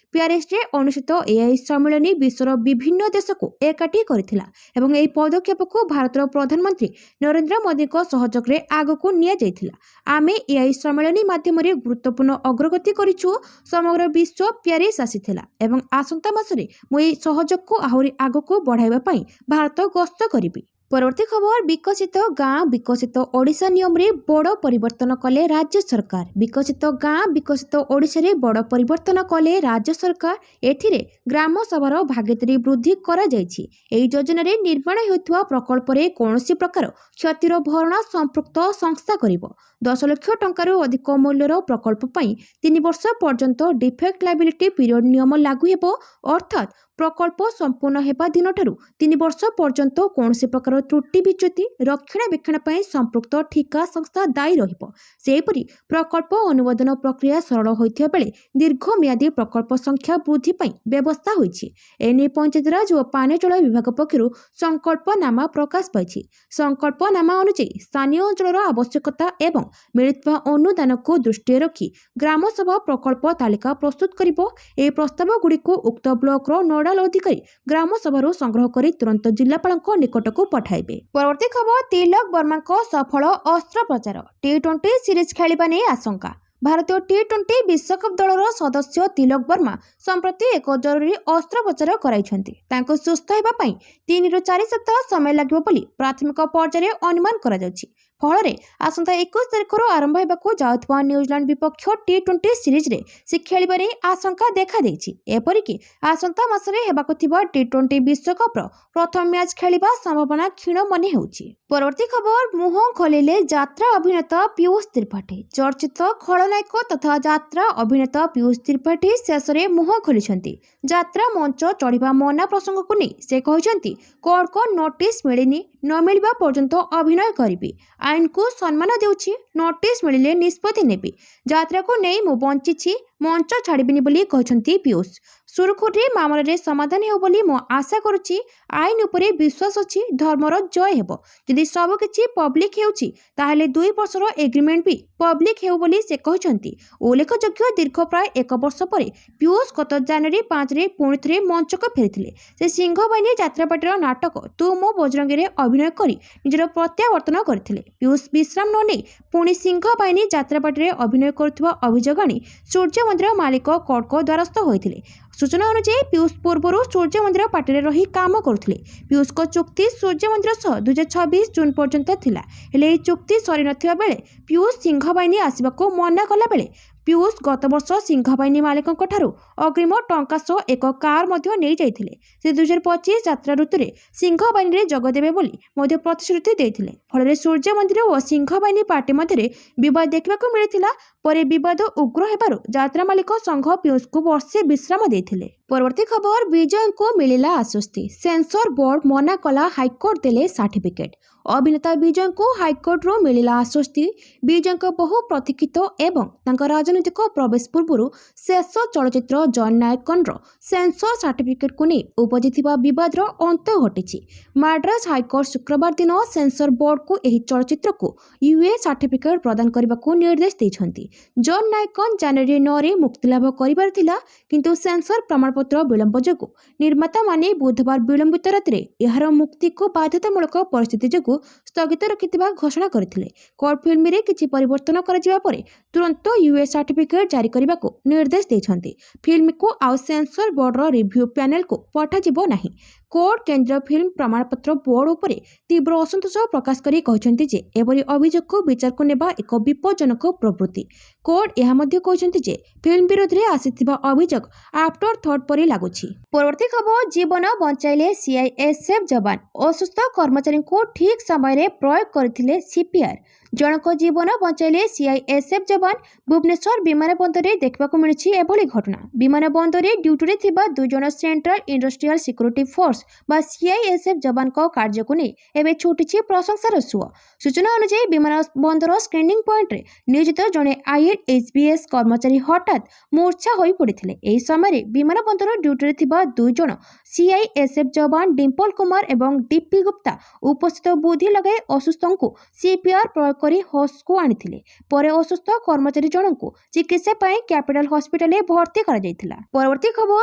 प्यारिस रे अनुष्ठित एआई सम्मेलन विश्वर विभिन्न देश को एकाठी करथिला एवं एही पदक्षेप को भारतर प्रधानमंत्री नरेंद्र मोदी को सहयोग रे आगको निया जाइथिला। आमे एआई सम्मेलन माध्यम रे गुरुत्वपूर्ण अग्रगति करिछु। समग्र विश्व प्यारिस आसीथिला एवं आसंता मासरे मु एही सहयोग को आहुरी आगको बढ़ाइबा पई भारत गस्त करिबि। परवर्ती खबर, विकसित गाँ विकसित ओडिशा नियम रे बड़ परिवर्तन कले राज्य सरकार। विकसित गाँ विकसित ओडिशा रे बड़ परिवर्तन कले राज्य सरकार। एथिरे ग्राम सभार भागीदारी वृद्धि करा जायछि। एही योजना रे निर्माण हेउथुवा प्रकल्प रे कोनोसी प्रकार क्षतिर भरणा संपृक्त संस्था करिवो। 10 लाख टंकारु अधिक मूल्यर प्रकल्प पई 3 वर्ष पर्यंत डिफेक्ट लायबिलिटी पीरियड नियम लागू हेबो। अर्थात प्रकल्प संपूर्ण हेबा दिन ठारू 3 वर्ष पर्यंत कोनोसी प्रकार त्रुटि विच्युति रक्षणाबेक्षण पई संपृक्त ठिका संस्था दायी रहिबो। सेहिपरि प्रकल्प अनुमोदन प्रक्रिया सरल होइथिया बेले दीर्घ म्यादी प्रकल्प संख्या वृद्धि पई व्यवस्था होइछि। एने पंचायतराज ओ पानी जल विभाग पक्षरु संकल्पनामा प्रकाश पाइछि। संकल्पनामा अनुसार स्थानीय अंचलर आवश्यकता एवं मिलितवा अनुदान को दृष्टि रखी ग्राम सभा प्रकल्प तालिका प्रस्तुत करिबो। ए प्रस्ताव गुडी को उक्त ब्लॉक रो नोडाल अधिकारी ग्राम सभारू संग्रह करी तुरंत जिल्लापालଙ୍କ निकटକୁ पठाइबे। परवर्ती खबर, तिलक वर्मा को सफल अस्त्रप्रचार। टी20 सीरीज खेलिबा नै आशंका। भारतीय टी20 विश्वकप दलर सदस्य तिलक वर्मा संप्रति एक जरूरी अस्त्रप्रचार कराइछन्ति। तांको सुस्थ हेबा पई 3 ରୁ 4 सप्ताह समय लागिबो बोली प्राथमिक पर्याୟରେ अनुमान करा जाउछि। फल आसंता 21 तारिखर आरंभ हेबाकू जाउथबा न्यूजीलैंड विपक्ष टी20 सीरीज रे से खेलिबारे आशंका देखा देछि। एपरिकि आसंता मासरे हेबाकू थिबा टी20 विश्वकप रो प्रथम मैच खेलिबा संभावना क्षीण मने हेउछि। परवर्ती खबर, मुह खोलिले यात्रा अभिनेता पीयूष त्रिपाठी। चर्चित खलनायक तथा यात्रा अभिनेता पीयूष त्रिपाठी शेष रे मुह खोलिछन्ति। यात्रा मंच चढ़िबा मना प्रसंग को नै से कहिछन्ति कोर्ट नोटिस मिलिनी न मिलबा पर्यंत अभिनय करिबि। आईन को सम्मान देउछि। नोटिस मिलिले निष्पत्ति नेबि। यात्रा को नै मु बंचिछि। मंच छाड़बिनी बोली कहछन्ति पीयूष। सुरखुरी मामला रे समाधान हेउ बोली मो आशा करूछि। आईन उपरे विश्वास अछि। धर्मर जय हेबो। यदि सब किछि पब्लिक हेउछि ताहेले 2 वर्षर एग्रीमेंट भी पब्लिक हेउ बोली से कहछन्ति। उल्लेखयोग्य दीर्घ प्राय 1 वर्ष परे पीयूष गत जनवरी 5 रे पुणी थरे मंचक फेरिथिले। से सिंहबाहिनी यात्रापाटीर नाटक तू मो बजरंगी रे अभिनय करी निजर प्रत्यावर्तन करथिले। पीयूष विश्राम न नै पुणी सिंहबाहिनी यात्रापाटी रे अभिनय करथुवा अभियोग आनी सूर्य मंदिर मालिक कोर्ट को द्वारस्थ होइथिले। सूचना अनुसार पीयूष पूर्व सूर्य मंदिर पार्टी रे रही काम करुथिले। पीयूष को चुक्ति सूर्य मंदिर सह 2026 जून पर्यंत थिला। हेले चुक्ति सरी नथिबा बेले पीयूष सिंहबाहिनी आसिबाको मना कला बेले ପିୟୁଷ ଗତ ବର୍ଷ ସିଂହବାହିନୀ ମାଲିକଙ୍କ ଠାରୁ ଅଗ୍ରିମ ଟଙ୍କା ସହ ଏକ କାର ମଧ୍ୟ ନେଇଯାଇଥିଲେ। ସେ 2025 ଯାତ୍ରା ଋତୁରେ ସିଂହବାହିନୀରେ ଯୋଗଦେବେ ବୋଲି ମଧ୍ୟ ପ୍ରତିଶ୍ରୁତି ଦେଇଥିଲେ। ଫଳରେ ସୂର୍ଯ୍ୟ ମନ୍ଦିର ଓ ସିଂହବାହିନୀ ପାର୍ଟି ମଧ୍ୟରେ ବିବାଦ ଦେଖିବାକୁ ମିଳିଥିଲା। ପରେ ବିବାଦ ଉଗ୍ର ହେବାରୁ ଯାତ୍ରା ମାଲିକ ସଂଘ ପିୟୁଷଙ୍କୁ ବର୍ଷେ ବିଶ୍ରାମ ଦେଇଥିଲେ। ପରବର୍ତ୍ତୀ ଖବର, ବିଜୟଙ୍କୁ ମିଳିଲା ଆଶ୍ୱସ୍ତି। ସେନ୍ସର ବୋର୍ଡ ମନା କଲା, ହାଇକୋର୍ଟ ଦେଲେ ସାର୍ଟିଫିକେଟ୍। ଅଭିନେତା ବିଜୟଙ୍କୁ ହାଇକୋର୍ଟରୁ ମିଳିଲା ଆଶ୍ୱସ୍ତି। ବିଜୟଙ୍କ ବହୁ ପ୍ରତୀକ୍ଷିତ ଏବଂ ତାଙ୍କ ରାଜନୈତିକ ପ୍ରବେଶ ପୂର୍ବରୁ ଶେଷ ଚଳଚ୍ଚିତ୍ର ଜନ୍ ନାୟକନର ସେନ୍ସର ସାର୍ଟିଫିକେଟ୍କୁ ନେଇ ଉପୁଜିଥିବା ବିବାଦର ଅନ୍ତ ଘଟିଛି। ମାଡ୍ରାସ ହାଇକୋର୍ଟ ଶୁକ୍ରବାର ଦିନ ସେନ୍ସର ବୋର୍ଡକୁ ଏହି ଚଳଚ୍ଚିତ୍ରକୁ ୟୁଏ ସାର୍ଟିଫିକେଟ୍ ପ୍ରଦାନ କରିବାକୁ ନିର୍ଦ୍ଦେଶ ଦେଇଛନ୍ତି। ଜନ୍ ନାୟକନ ଜାନୁଆରୀ 9ରେ ମୁକ୍ତିଲାଭ କରିବାର ଥିଲା, କିନ୍ତୁ ସେନ୍ସର ପ୍ରମାଣପତ୍ର ବିଳମ୍ବ ଯୋଗୁଁ ନିର୍ମାତାମାନେ ବୁଧବାର ବିଳମ୍ବିତ ରାତିରେ ଏହାର ମୁକ୍ତିକୁ ବାଧ୍ୟତାମୂଳକ ପରିସ୍ଥିତି ଯୋଗୁଁ ସ୍ଥଗିତ ରଖିଥିବା ଘୋଷଣା କରିଥିଲେ। କୋର୍ଟ ଫିଲ୍ମରେ କିଛି ପରିବର୍ତ୍ତନ କରାଯିବା ପରେ ତୁରନ୍ତ ୟୁଏ ସାର୍ଟିଫିକେଟ୍ ଜାରି କରିବାକୁ ନିର୍ଦ୍ଦେଶ ଦେଇଛନ୍ତି। ଫିଲ୍ମକୁ ଆଉ ସେନ୍ସର ବୋର୍ଡର ରିଭ୍ୟୁ ପ୍ୟାନେଲକୁ ପଠାଯିବ ନାହିଁ। କୋର୍ଟ କେନ୍ଦ୍ରୀୟ ଫିଲ୍ମ ପ୍ରମାଣପତ୍ର ବୋର୍ଡ ଉପରେ ତୀବ୍ର ଅସନ୍ତୋଷ ପ୍ରକାଶ କରି କହିଛନ୍ତି ଯେ ଏପରି ଅଭିଯୋଗକୁ ବିଚାରକୁ ନେବା ଏକ ବିପଜ୍ଜନକ ପ୍ରବୃତ୍ତି। କୋର୍ଟ ଏହା ମଧ୍ୟ କହିଛନ୍ତି ଯେ ଫିଲ୍ମ ବିରୋଧରେ ଆସିଥିବା ଅଭିଯୋଗ ଆଫ୍ଟର ଥଟ୍ ପରି ଲାଗୁଛି। ପରବର୍ତ୍ତୀ ଖବର, ଜୀବନ ବଞ୍ଚାଇଲେ ସିଆଇଏସ୍ଏଫ୍ ଯବାନ। ଅସୁସ୍ଥ କର୍ମଚାରୀଙ୍କୁ ଠିକ୍ ସମୟରେ ପ୍ରୟୋଗ କରିଥିଲେ ସିପିଆର୍। ଜଣଙ୍କ ଜୀବନ ବଞ୍ଚାଇଲେ ସିଆଇଏସ୍ଏଫ୍ ଯବାନ। ଭୁବନେଶ୍ୱର ବିମାନ ବନ୍ଦରରେ ଦେଖିବାକୁ ମିଳିଛି ଏଭଳି ଘଟଣା। ବିମାନ ବନ୍ଦରରେ ଡ୍ୟୁଟିରେ ଥିବା 2 ଜଣ ସେଣ୍ଟ୍ରାଲ ଇଣ୍ଡଷ୍ଟ୍ରିଆଲ ସିକ୍ୟୁରିଟି ଫୋର୍ସ ବା ସିଆଇଏସ୍ଏଫ୍ ଯବାନଙ୍କ କାର୍ଯ୍ୟକୁ ନେଇ ଏବେ ଛୁଟିଛି ପ୍ରଶଂସାର ସୁଅ। ସୂଚନା ଅନୁଯାୟୀ ବିମାନ ବନ୍ଦର ସ୍କ୍ରିନିଂ ପଏଣ୍ଟରେ ନିୟୋଜିତ ଜଣେ ଆଇଏନ୍ଏସ୍ବିଏସ୍ କର୍ମଚାରୀ ହଠାତ୍ ମୂର୍ଚ୍ଛା ହୋଇ ପଡ଼ିଥିଲେ। ଏହି ସମୟରେ ବିମାନ ବନ୍ଦର ଡ୍ୟୁଟିରେ ଥିବା 2 ଜଣ ସିଆଇଏସ୍ଏଫ୍ ଯବାନ ଡିମ୍ପଲ କୁମାର ଏବଂ ଡିପି ଗୁପ୍ତା ଉପସ୍ଥିତ ବୁଦ୍ଧି ଲଗାଇ ଅସୁସ୍ଥଙ୍କୁ ସିପିଆର୍ ପ୍ରୟୋଗ କରି ହୋସ୍କୁ ଆଣିଥିଲେ। ପରେ ଅସୁସ୍ଥ କର୍ମଚାରୀ ଜଣଙ୍କୁ ଚିକିତ୍ସା ପାଇଁ କ୍ୟାପିଟାଲ ହସ୍ପିଟାଲରେ ଭର୍ତ୍ତି କରାଯାଇଥିଲା। ପରବର୍ତ୍ତୀ ଖବର,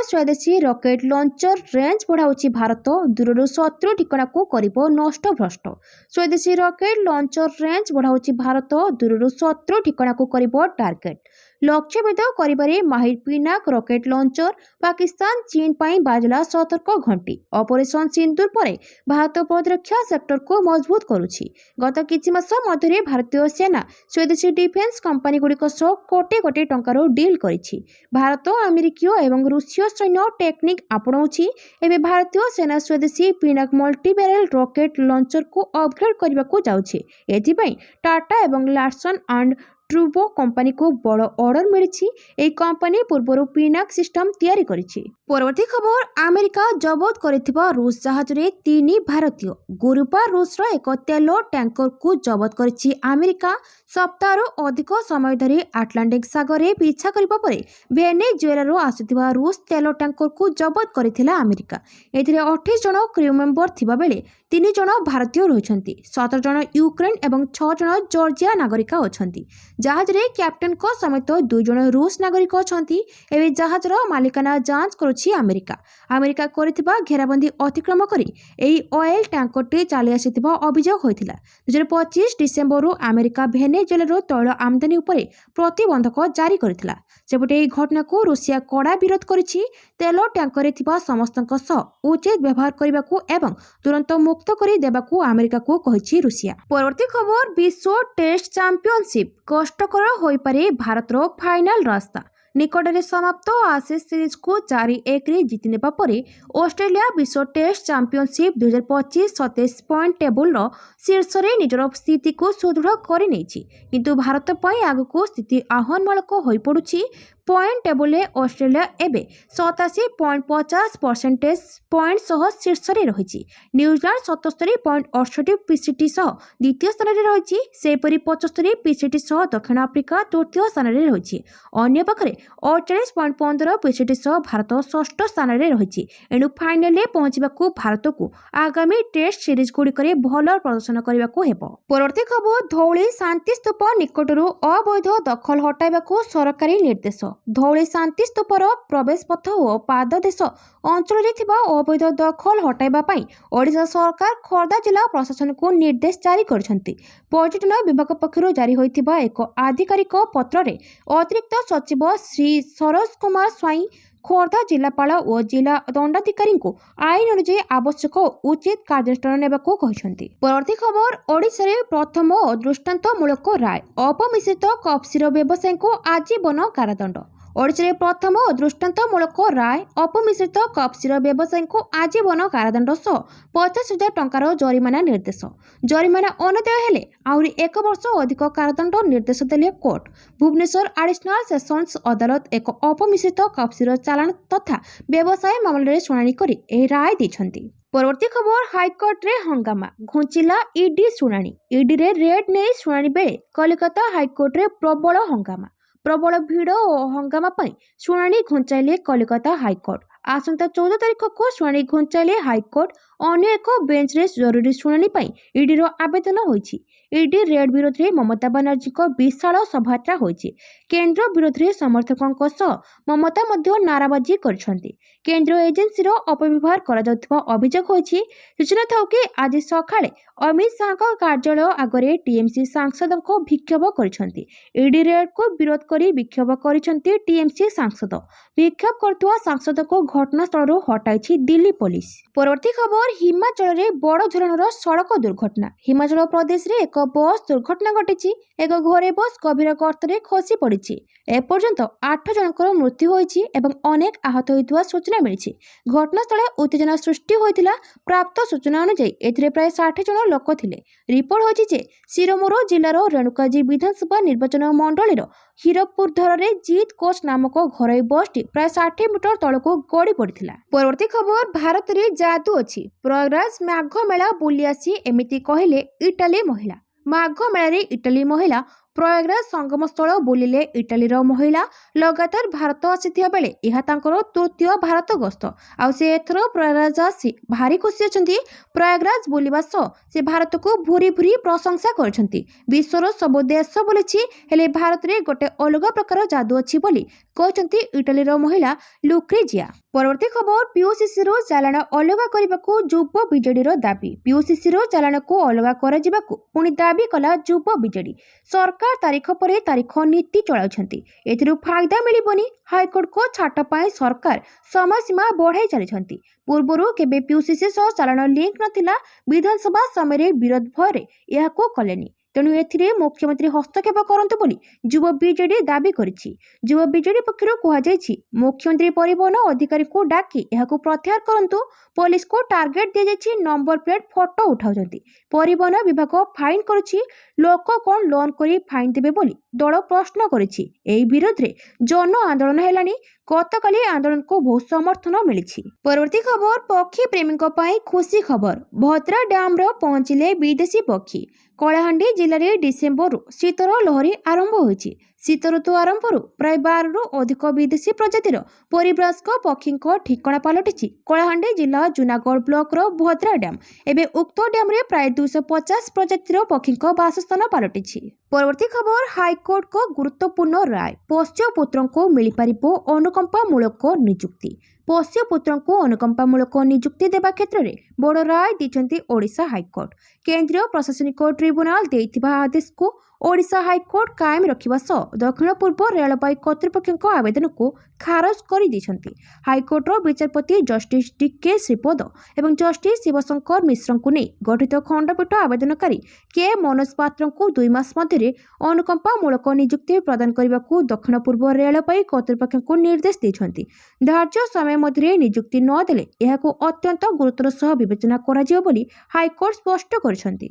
ସ୍ୱଦେଶୀ ରକେଟ୍ ଲଞ୍ଚର ରେଞ୍ଜ ବଢ଼ାଉଛି ଭାରତ, ଦୂରରୁ ଶତ୍ରୁ ଠିକଣାକୁ କରିବ ନଷ୍ଟଭ୍ରଷ୍ଟ। ସ୍ୱଦେଶୀ ରକେଟ୍ ଲଞ୍ଚର ରେଞ୍ଜ ବଢ଼ାଉଛି ଭାରତ, ଦୂରରୁ ଶତ୍ରୁ ଠିକଣାକୁ କରିବ ଟାର୍ଗେଟ୍। ଲକ୍ଷ୍ୟଭେଦ କରିବାରେ ମାହିର ପିନାକ ରକେଟ୍ ଲଞ୍ଚର ପାକିସ୍ତାନ ଚୀନ ପାଇଁ ବାଜିଲା ସତର୍କ ଘଣ୍ଟି। ଅପରେସନ ସିନ୍ଦୁର ପରେ ଭାରତ ପ୍ରତିରକ୍ଷା ସେକ୍ଟରକୁ ମଜବୁତ କରୁଛି। ଗତ କିଛି ମାସ ମଧ୍ୟରେ ଭାରତୀୟ ସେନା ସ୍ୱଦେଶୀ ଡିଫେନ୍ସ କମ୍ପାନୀଗୁଡ଼ିକ ସହ କୋଟି କୋଟି ଟଙ୍କାର ଡିଲ୍ କରିଛି। ଭାରତ ଆମେରିକୀୟ ଏବଂ ରୁଷୀୟ ସୈନ୍ୟ ଟେକ୍ନିକ୍ ଆପଣାଉଛି। ଏବେ ଭାରତୀୟ ସେନା ସ୍ୱଦେଶୀ ପିନାକ ମଲ୍ଟି ବ୍ୟାରେଲ୍ ରକେଟ୍ ଲଞ୍ଚରକୁ ଅପଗ୍ରେଡ୍ କରିବାକୁ ଯାଉଛି। ଏଥିପାଇଁ ଟାଟା ଏବଂ ଲାର୍ସନ୍ ଆଣ୍ଡ ଟ୍ରୁବୋ କମ୍ପାନୀକୁ ବଡ଼ ଅର୍ଡର ମିଳିଛି। ଏହି କମ୍ପାନୀ ପୂର୍ବରୁ ପିନାକ ସିଷ୍ଟମ ତିଆରି କରିଛି। ପରବର୍ତ୍ତୀ ଖବର, ଆମେରିକା ଜବତ କରିଥିବା ରୁଷ ଜାହାଜରେ 3 ଭାରତୀୟ। ଗୁରୁବାର ରୁଷର ଏକ ତେଲ ଟ୍ୟାଙ୍କରକୁ ଜବତ କରିଛି ଆମେରିକା। ସପ୍ତାହରୁ ଅଧିକ ସମୟ ଧରି ଆଟଲାଣ୍ଟିକ୍ ସାଗରରେ ପିଛା କରିବା ପରେ ଭେନେଜୁଏଲାରୁ ଆସୁଥିବା ରୁଷ ତେଲ ଟ୍ୟାଙ୍କରକୁ ଜବତ କରିଥିଲା ଆମେରିକା। ଏଥିରେ 28 ଜଣ କ୍ରିଉ ମେମ୍ବର ଥିବାବେଳେ 3 ଜଣ ଭାରତୀୟ ରହିଛନ୍ତି। 17 ଜଣ ୟୁକ୍ରେନ ଏବଂ 6 ଜଣ ଜର୍ଜିଆ ନାଗରିକ ଅଛନ୍ତି। ଜାହାଜରେ କ୍ୟାପ୍ଟେନଙ୍କ ସମେତ 2 ଜଣ ରୁଷ ନାଗରିକ ଅଛନ୍ତି। ଏବେ ଜାହାଜର ମାଲିକାନା ଯାଞ୍ଚ କରୁଛି ଆମେରିକା। ଆମେରିକା କରିଥିବା ଘେରାବନ୍ଦୀ ଅତିକ୍ରମ କରି ଏହି ଅଏଲ ଟ୍ୟାଙ୍କରଟି ଚାଲି ଆସିଥିବା ଅଭିଯୋଗ ହୋଇଥିଲା। 2025 ଡିସେମ୍ବରରୁ ଆମେରିକା ଭେନେଜୁଏଲାରୁ ତୈଳ ଆମଦାନୀ ଉପରେ ପ୍ରତିବନ୍ଧକ ଜାରି କରିଥିଲା। ସେପଟେ ଏହି ଘଟଣାକୁ ରୁଷିଆ କଡ଼ା ବିରୋଧ କରିଛି। ତେଲ ଟ୍ୟାଙ୍କରରେ ଥିବା ସମସ୍ତଙ୍କ ସହ ଉଚିତ ବ୍ୟବହାର କରିବାକୁ ଏବଂ ତୁରନ୍ତ ମୁକ୍ତ କରି ଦେବାକୁ ଆମେରିକାକୁ କହିଛି ରୁଷିଆ। ପରବର୍ତ୍ତୀ ଖବର, ବିଶ୍ୱ ଟେଷ୍ଟ ଚାମ୍ପିଅନସିପ୍ କଷ୍ଟକର ହୋଇପାରେ ଭାରତର ଫାଇନାଲ ରାସ୍ତା। ନିକଟରେ ସମାପ୍ତ ଆସେସ୍ ସିରିଜକୁ 4-1ରେ ଜିତି ନେବା ପରେ ଅଷ୍ଟ୍ରେଲିଆ ବିଶ୍ୱ ଟେଷ୍ଟ ଚାମ୍ପିଅନସିପ୍ 2025 27 ପଏଣ୍ଟ ଟେବୁଲର ଶୀର୍ଷରେ ନିଜର ସ୍ଥିତିକୁ ସୁଦୃଢ଼ କରିନେଇଛି। କିନ୍ତୁ ଭାରତ ପାଇଁ ଆଗକୁ ସ୍ଥିତି ଆହ୍ୱାନମୂଳକ ହୋଇପଡ଼ୁଛି। ପଏଣ୍ଟ ଟେବୁଲରେ ଅଷ୍ଟ୍ରେଲିଆ ଏବେ 87.50% ପଏଣ୍ଟ ସହ ଶୀର୍ଷରେ ରହିଛି। ନ୍ୟୁଜିଲାଣ୍ଡ 77.68 ପିସିଟି ସହ ଦ୍ୱିତୀୟ ସ୍ଥାନରେ ରହିଛି। ସେହିପରି 75 ପିସିଟି ସହ ଦକ୍ଷିଣ ଆଫ୍ରିକା ତୃତୀୟ ସ୍ଥାନରେ ରହିଛି। ଅନ୍ୟ ପାଖରେ 48.15 ପିସିଟି ସହ ଭାରତ ଷଷ୍ଠ ସ୍ଥାନରେ ରହିଛି। ଏଣୁ ଫାଇନାଲରେ ପହଞ୍ଚିବାକୁ ଭାରତକୁ ଆଗାମୀ ଟେଷ୍ଟ ସିରିଜଗୁଡ଼ିକରେ ଭଲ ପ୍ରଦର୍ଶନ କରିବାକୁ ହେବ। ପରବର୍ତ୍ତୀ ଖବର, ଧଉଳି ଶାନ୍ତିସ୍ତୂପ ନିକଟରୁ ଅବୈଧ ଦଖଲ ହଟାଇବାକୁ ସରକାରୀ ନିର୍ଦ୍ଦେଶ। ଧଉଳି ଶାନ୍ତିସ୍ତୂପର ପ୍ରବେଶ ପଥ ଓ ପାଦଦେଶ ଅଞ୍ଚଳରେ ଥିବା ଅବୈଧ ଦଖଲ ହଟାଇବା ପାଇଁ ଓଡ଼ିଶା ସରକାର ଖୋର୍ଦ୍ଧା ଜିଲ୍ଲା ପ୍ରଶାସନକୁ ନିର୍ଦ୍ଦେଶ ଜାରି କରିଛନ୍ତି। ପର୍ଯ୍ୟଟନ ବିଭାଗ ପକ୍ଷରୁ ଜାରି ହୋଇଥିବା ଏକ ଆଧିକାରିକ ପତ୍ରରେ ଅତିରିକ୍ତ ସଚିବ ଶ୍ରୀ ସରୋଜ କୁମାର ସ୍ୱାଇଁ ଖୋର୍ଦ୍ଧା ଜିଲ୍ଲାପାଳ ଓ ଜିଲ୍ଲା ଦଣ୍ଡାଧିକାରୀଙ୍କୁ ଆଇନ ଅନୁଯାୟୀ ଆବଶ୍ୟକ ଉଚିତ କାର୍ଯ୍ୟାନୁଷ୍ଠାନ ନେବାକୁ କହିଛନ୍ତି। ପରବର୍ତ୍ତୀ ଖବର, ଓଡ଼ିଶାରେ ପ୍ରଥମ ଦୃଷ୍ଟାନ୍ତମୂଳକ ରାୟ, ଅପମିଶ୍ରିତ କଫସିର ବ୍ୟବସାୟୀଙ୍କୁ ଆଜୀବନ କାରାଦଣ୍ଡ। ଓଡ଼ିଶାରେ ପ୍ରଥମ ଦୃଷ୍ଟାନ୍ତମୂଳକ ରାୟ, ଅପମିଶ୍ରିତ କଫସିର ବ୍ୟବସାୟୀଙ୍କୁ ଆଜୀବନ କାରାଦଣ୍ଡ ସହ 50,000 ଟଙ୍କାର ଜରିମାନା ନିର୍ଦ୍ଦେଶ। ଜରିମାନା ଅନଦେୟ ହେଲେ ଆହୁରି 1 ବର୍ଷ ଅଧିକ କାରାଦଣ୍ଡ ନିର୍ଦ୍ଦେଶ ଦେଲେ କୋର୍ଟ। ଭୁବନେଶ୍ୱର ଆଡିସନାଲ ସେସନ୍ସ ଅଦାଲତ ଏକ ଅପମିଶ୍ରିତ କଫସିର ଚାଲାଣ ତଥା ବ୍ୟବସାୟ ମାମଲାରେ ଶୁଣାଣି କରି ଏହି ରାୟ ଦେଇଛନ୍ତି। ପରବର୍ତ୍ତୀ ଖବର, ହାଇକୋର୍ଟରେ ହଙ୍ଗାମା, ଘୁଞ୍ଚିଲା ଇଡି ଶୁଣାଣି। ଇଡିରେ ରେଡ୍ ନେଇ ଶୁଣାଣି ବେଳେ କଲିକତା ହାଇକୋର୍ଟରେ ପ୍ରବଳ ହଙ୍ଗାମା। ପ୍ରବଳ ଭିଡ଼ ଓ ହଙ୍ଗାମା ପାଇଁ ଶୁଣାଣି ଘୁଞ୍ଚାଇଲେ କଲିକତା ହାଇକୋର୍ଟ। ଆସନ୍ତା 14 ତାରିଖକୁ ଶୁଣାଣି ଘୁଞ୍ଚାଇଲେ ହାଇକୋର୍ଟ। ଅନ୍ୟ ଏକ ବେଞ୍ଚରେ ଜରୁରୀ ଶୁଣାଣି ପାଇଁ ଇଡିର ଆବେଦନ ହୋଇଛି। ଇଡି ରେଡ୍ ବିରୋଧରେ ମମତା ବାନାର୍ଜୀଙ୍କ ବିଶାଳ ଶୋଭାଯାତ୍ରା ହୋଇଛି। କେନ୍ଦ୍ର ବିରୋଧରେ ସମର୍ଥକଙ୍କ ସହ ମମତା ମଧ୍ୟ ନାରାବାଜି କରିଛନ୍ତି। କେନ୍ଦ୍ରୀୟ ଏଜେନ୍ସିର ଅପବ୍ୟବହାର କରାଯାଉଥିବା ଅଭିଯୋଗ ହୋଇଛି। ସୂଚନା ଥାଉ କି ଆଜି ସକାଳେ ଅମିତ ଶାହଙ୍କ କାର୍ଯ୍ୟାଳୟ ଆଗରେ ଟିଏମସି ସାଂସଦଙ୍କ ବିକ୍ଷୋଭ କରିଛନ୍ତି। ଇଡି ରେଡ୍କୁ ବିରୋଧ କରି ବିକ୍ଷୋଭ କରିଛନ୍ତି ଟିଏମସି ସାଂସଦ। ବିକ୍ଷୋଭ କରୁଥିବା ସାଂସଦଙ୍କୁ ଘଟଣାସ୍ଥଳରୁ ହଟାଇଛି ଦିଲ୍ଲୀ ପୋଲିସ। ପରବର୍ତ୍ତୀ ଖବର, ହିମାଚଳରେ ବଡ଼ ଧରଣର ସଡ଼କ ଦୁର୍ଘଟଣା। ହିମାଚଳ ପ୍ରଦେଶରେ ଏକ ବସ୍ ଦୁର୍ଘଟଣା ଘଟିଛି। ଏକ ଘୋରେ ବସ୍ ଗଭୀର ଗର୍ତ୍ତରେ ଖସି ପଡ଼ିଛି। ଏପର୍ଯ୍ୟନ୍ତ 8 ଜଣଙ୍କର ମୃତ୍ୟୁ ହୋଇଛି ଏବଂ ଅନେକ ଆହତ ହୋଇଥିବା ସୂଚନା ମିଳିଛି। ଘଟଣାସ୍ଥଳରେ ଉତ୍ତେଜନା ସୃଷ୍ଟି ହୋଇଥିଲା। ପ୍ରାପ୍ତ ସୂଚନା ଅନୁଯାୟୀ ଏଥିରେ ପ୍ରାୟ 60 ଜଣ ଲୋକ ଥିଲେ। ରିପୋର୍ଟ ହୋଇଛି ଯେ ସିରମୌର ଜିଲ୍ଲାର ରେଣୁକାଜୀ ବିଧାନସଭା ନିର୍ବାଚନ ମଣ୍ଡଳୀର ହୀରପୁରଧରରେ ଜିତ୍ କୋଚ୍ ନାମକ ଘରୋଇ ବସ୍ଟି ପ୍ରାୟ 60 ମିଟର ତଳକୁ ଗଡ଼ି ପଡ଼ିଥିଲା। ପରବର୍ତ୍ତୀ ଖବର, ଭାରତରେ ଯାଦୁ ଅଛି, ପ୍ରୟାଗରାଜ ମାଘ ମେଳା ବୁଲି ଆସି ଏମିତି କହିଲେ ଇଟାଲୀ ମହିଳା। ମାଘ ମେଳାରେ ଇଟାଲୀ ମହିଳା ପ୍ରୟାଗରାଜ ସଙ୍ଗମସ୍ଥଳ ବୁଲିଲେ। ଇଟାଲୀର ମହିଳା ଲଗାତାର ଭାରତ ଆସିଥିବା ବେଳେ ଏହା ତାଙ୍କର ତୃତୀୟ ଭାରତ ଗସ୍ତ। ଆଉ ସେ ଏଥର ପ୍ରୟାଗରାଜ ଆସି ଭାରି ଖୁସି ଅଛନ୍ତି। ପ୍ରୟାଗରାଜ ବୁଲିବା ସହ ସେ ଭାରତକୁ ଭୁରି ଭୁରି ପ୍ରଶଂସା କରିଛନ୍ତି। ବିଶ୍ୱର ସବୁ ଦେଶ ବୁଲିଛି, ହେଲେ ଭାରତରେ ଗୋଟେ ଅଲଗା ପ୍ରକାର ଯାଦୁ ଅଛି ବୋଲି କହିଛନ୍ତି ଇଟାଲୀର ମହିଳା ଲୁକ୍ରେଜିଆ। ପରବର୍ତ୍ତୀ ଖବର, ପିୟୁସିସିରୁ ଚାଲାଣ ଅଲଗା କରିବାକୁ ଯୁବ ବିଜେଡିର ଦାବି। ପିୟୁସିସିରୁ ଚାଲାଣକୁ ଅଲଗା କରାଯିବାକୁ ପୁଣି ଦାବି କଲା ଯୁବ ବିଜେଡି। ସରକାର ତାରିଖ ପରେ ତାରିଖ ନୀତି ଚଳାଉଛନ୍ତି, ଏଥିରୁ ଫାଇଦା ମିଳିବନି। ହାଇକୋର୍ଟଙ୍କ ଛାଟ ପାଇଁ ସରକାର ସମୟସୀମା ବଢ଼ାଇ ଚାଲିଛନ୍ତି। ପୂର୍ବରୁ କେବେ ପିୟୁସିସି ସହ ଚାଲାଣ ଲିଙ୍କ ନଥିଲା। ବିଧାନସଭା ସମୟରେ ବିରୋଧ ଭୟରେ ଏହାକୁ କଲେନି। ତେଣୁ ଏଥିରେ ମୁଖ୍ୟମନ୍ତ୍ରୀ ହସ୍ତକ୍ଷେପ କରନ୍ତୁ ବୋଲି ଯୁବ ବିଜେଡି ଦାବି କରିଛି। ଯୁବ ବିଜେଡି ପକ୍ଷରୁ କୁହାଯାଇଛି, ମୁଖ୍ୟମନ୍ତ୍ରୀ ପରିବହନ ଅଧିକାରୀଙ୍କୁ ଡାକି ଏହାକୁ ପ୍ରତ୍ୟାହାର କରନ୍ତୁ। ପୋଲିସକୁ ଟାର୍ଗେଟ ଦିଆଯାଇଛି, ନମ୍ବର ପ୍ଲେଟ୍ ଫଟୋ ଉଠାଉଛନ୍ତି। ପରିବହନ ବିଭାଗ ଫାଇନ କରୁଛି। ଲୋକ କ'ଣ ଲୋନ୍ କରି ଫାଇନ ଦେବେ ବୋଲି ଦଳ ପ୍ରଶ୍ନ କରିଛି। ଏହି ବିରୋଧରେ ଜନ ଆନ୍ଦୋଳନ ହେଲାଣି। ଗତକାଲି ଆନ୍ଦୋଳନକୁ ବହୁ ସମର୍ଥନ ମିଳିଛି। ପରବର୍ତ୍ତୀ ଖବର, ପକ୍ଷୀ ପ୍ରେମୀଙ୍କ ପାଇଁ ଖୁସି ଖବର, ଭଦ୍ରା ଡ୍ୟାମ୍ର ପହଞ୍ଚିଲେ ବିଦେଶୀ ପକ୍ଷୀ। କଳାହାଣ୍ଡି ଜିଲ୍ଲାରେ ଡିସେମ୍ବରରୁ ଶୀତର ଲହରୀ ଆରମ୍ଭ ହୋଇଛି। ଶୀତ ଋତୁ ଆରମ୍ଭରୁ ପ୍ରାୟ 12ରୁ ଅଧିକ ବିଦେଶୀ ପ୍ରଜାତିର ପରିବ୍ରାଜକ ପକ୍ଷୀଙ୍କ ଠିକଣା ପାଲଟିଛି କଳାହାଣ୍ଡି ଜିଲ୍ଲା ଜୁନାଗଡ଼ ବ୍ଲକର ଭଦ୍ରା ଡ୍ୟାମ୍। ଏବେ ଉକ୍ତ ଡ୍ୟାମ୍ରେ ପ୍ରାୟ 250 ପ୍ରଜାତିର ପକ୍ଷୀଙ୍କ ବାସସ୍ଥାନ ପାଲଟିଛି। ପରବର୍ତ୍ତୀ ଖବର, ହାଇକୋର୍ଟଙ୍କ ଗୁରୁତ୍ୱପୂର୍ଣ୍ଣ ରାୟ, ପୋଷ୍ୟପୁତ୍ରଙ୍କୁ ମିଳିପାରିବ ଅନୁକମ୍ପାମୂଳକ ନିଯୁକ୍ତି। ପୋଷ୍ୟପୁତ୍ରଙ୍କୁ ଅନୁକମ୍ପାମୂଳକ ନିଯୁକ୍ତି ଦେବା କ୍ଷେତ୍ରରେ ବଡ଼ ରାୟ ଦେଇଛନ୍ତି ଓଡ଼ିଶା ହାଇକୋର୍ଟ। କେନ୍ଦ୍ରୀୟ ପ୍ରଶାସନିକ ଟ୍ରିବ୍ୟୁନାଲ ଦେଇଥିବା ଆଦେଶକୁ ଓଡ଼ିଶା ହାଇକୋର୍ଟ କାଏମ ରଖିବା ସହ ଦକ୍ଷିଣ ପୂର୍ବ ରେଳବାଇ କର୍ତ୍ତୃପକ୍ଷଙ୍କ ଆବେଦନକୁ ଖାରଜ କରିଦେଇଛନ୍ତି। ହାଇକୋର୍ଟର ବିଚାରପତି ଜଷ୍ଟିସ୍ ଡି.କେ. ଶ୍ରୀପଦ ଏବଂ ଜଷ୍ଟିସ୍ ଶିବଶଙ୍କର ମିଶ୍ରଙ୍କୁ ନେଇ ଗଠିତ ଖଣ୍ଡପୀଠ ଆବେଦନକାରୀ କେ. ମନୋଜ ପାତ୍ରଙ୍କୁ 2 ମାସ ମଧ୍ୟରେ ଅନୁକମ୍ପାମୂଳକ ନିଯୁକ୍ତି ପ୍ରଦାନ କରିବାକୁ ଦକ୍ଷିଣ ପୂର୍ବ ରେଳବାଇ କର୍ତ୍ତୃପକ୍ଷଙ୍କୁ ନିର୍ଦ୍ଦେଶ ଦେଇଛନ୍ତି। ଧାର୍ଯ୍ୟ ସମୟ ମଧ୍ୟରେ ନିଯୁକ୍ତି ନ ଦେଲେ ଏହାକୁ ଅତ୍ୟନ୍ତ ଗୁରୁତର ସହ ବିବେଚନା କରାଯିବ ବୋଲି ହାଇକୋର୍ଟ ସ୍ପଷ୍ଟ କରିଛନ୍ତି।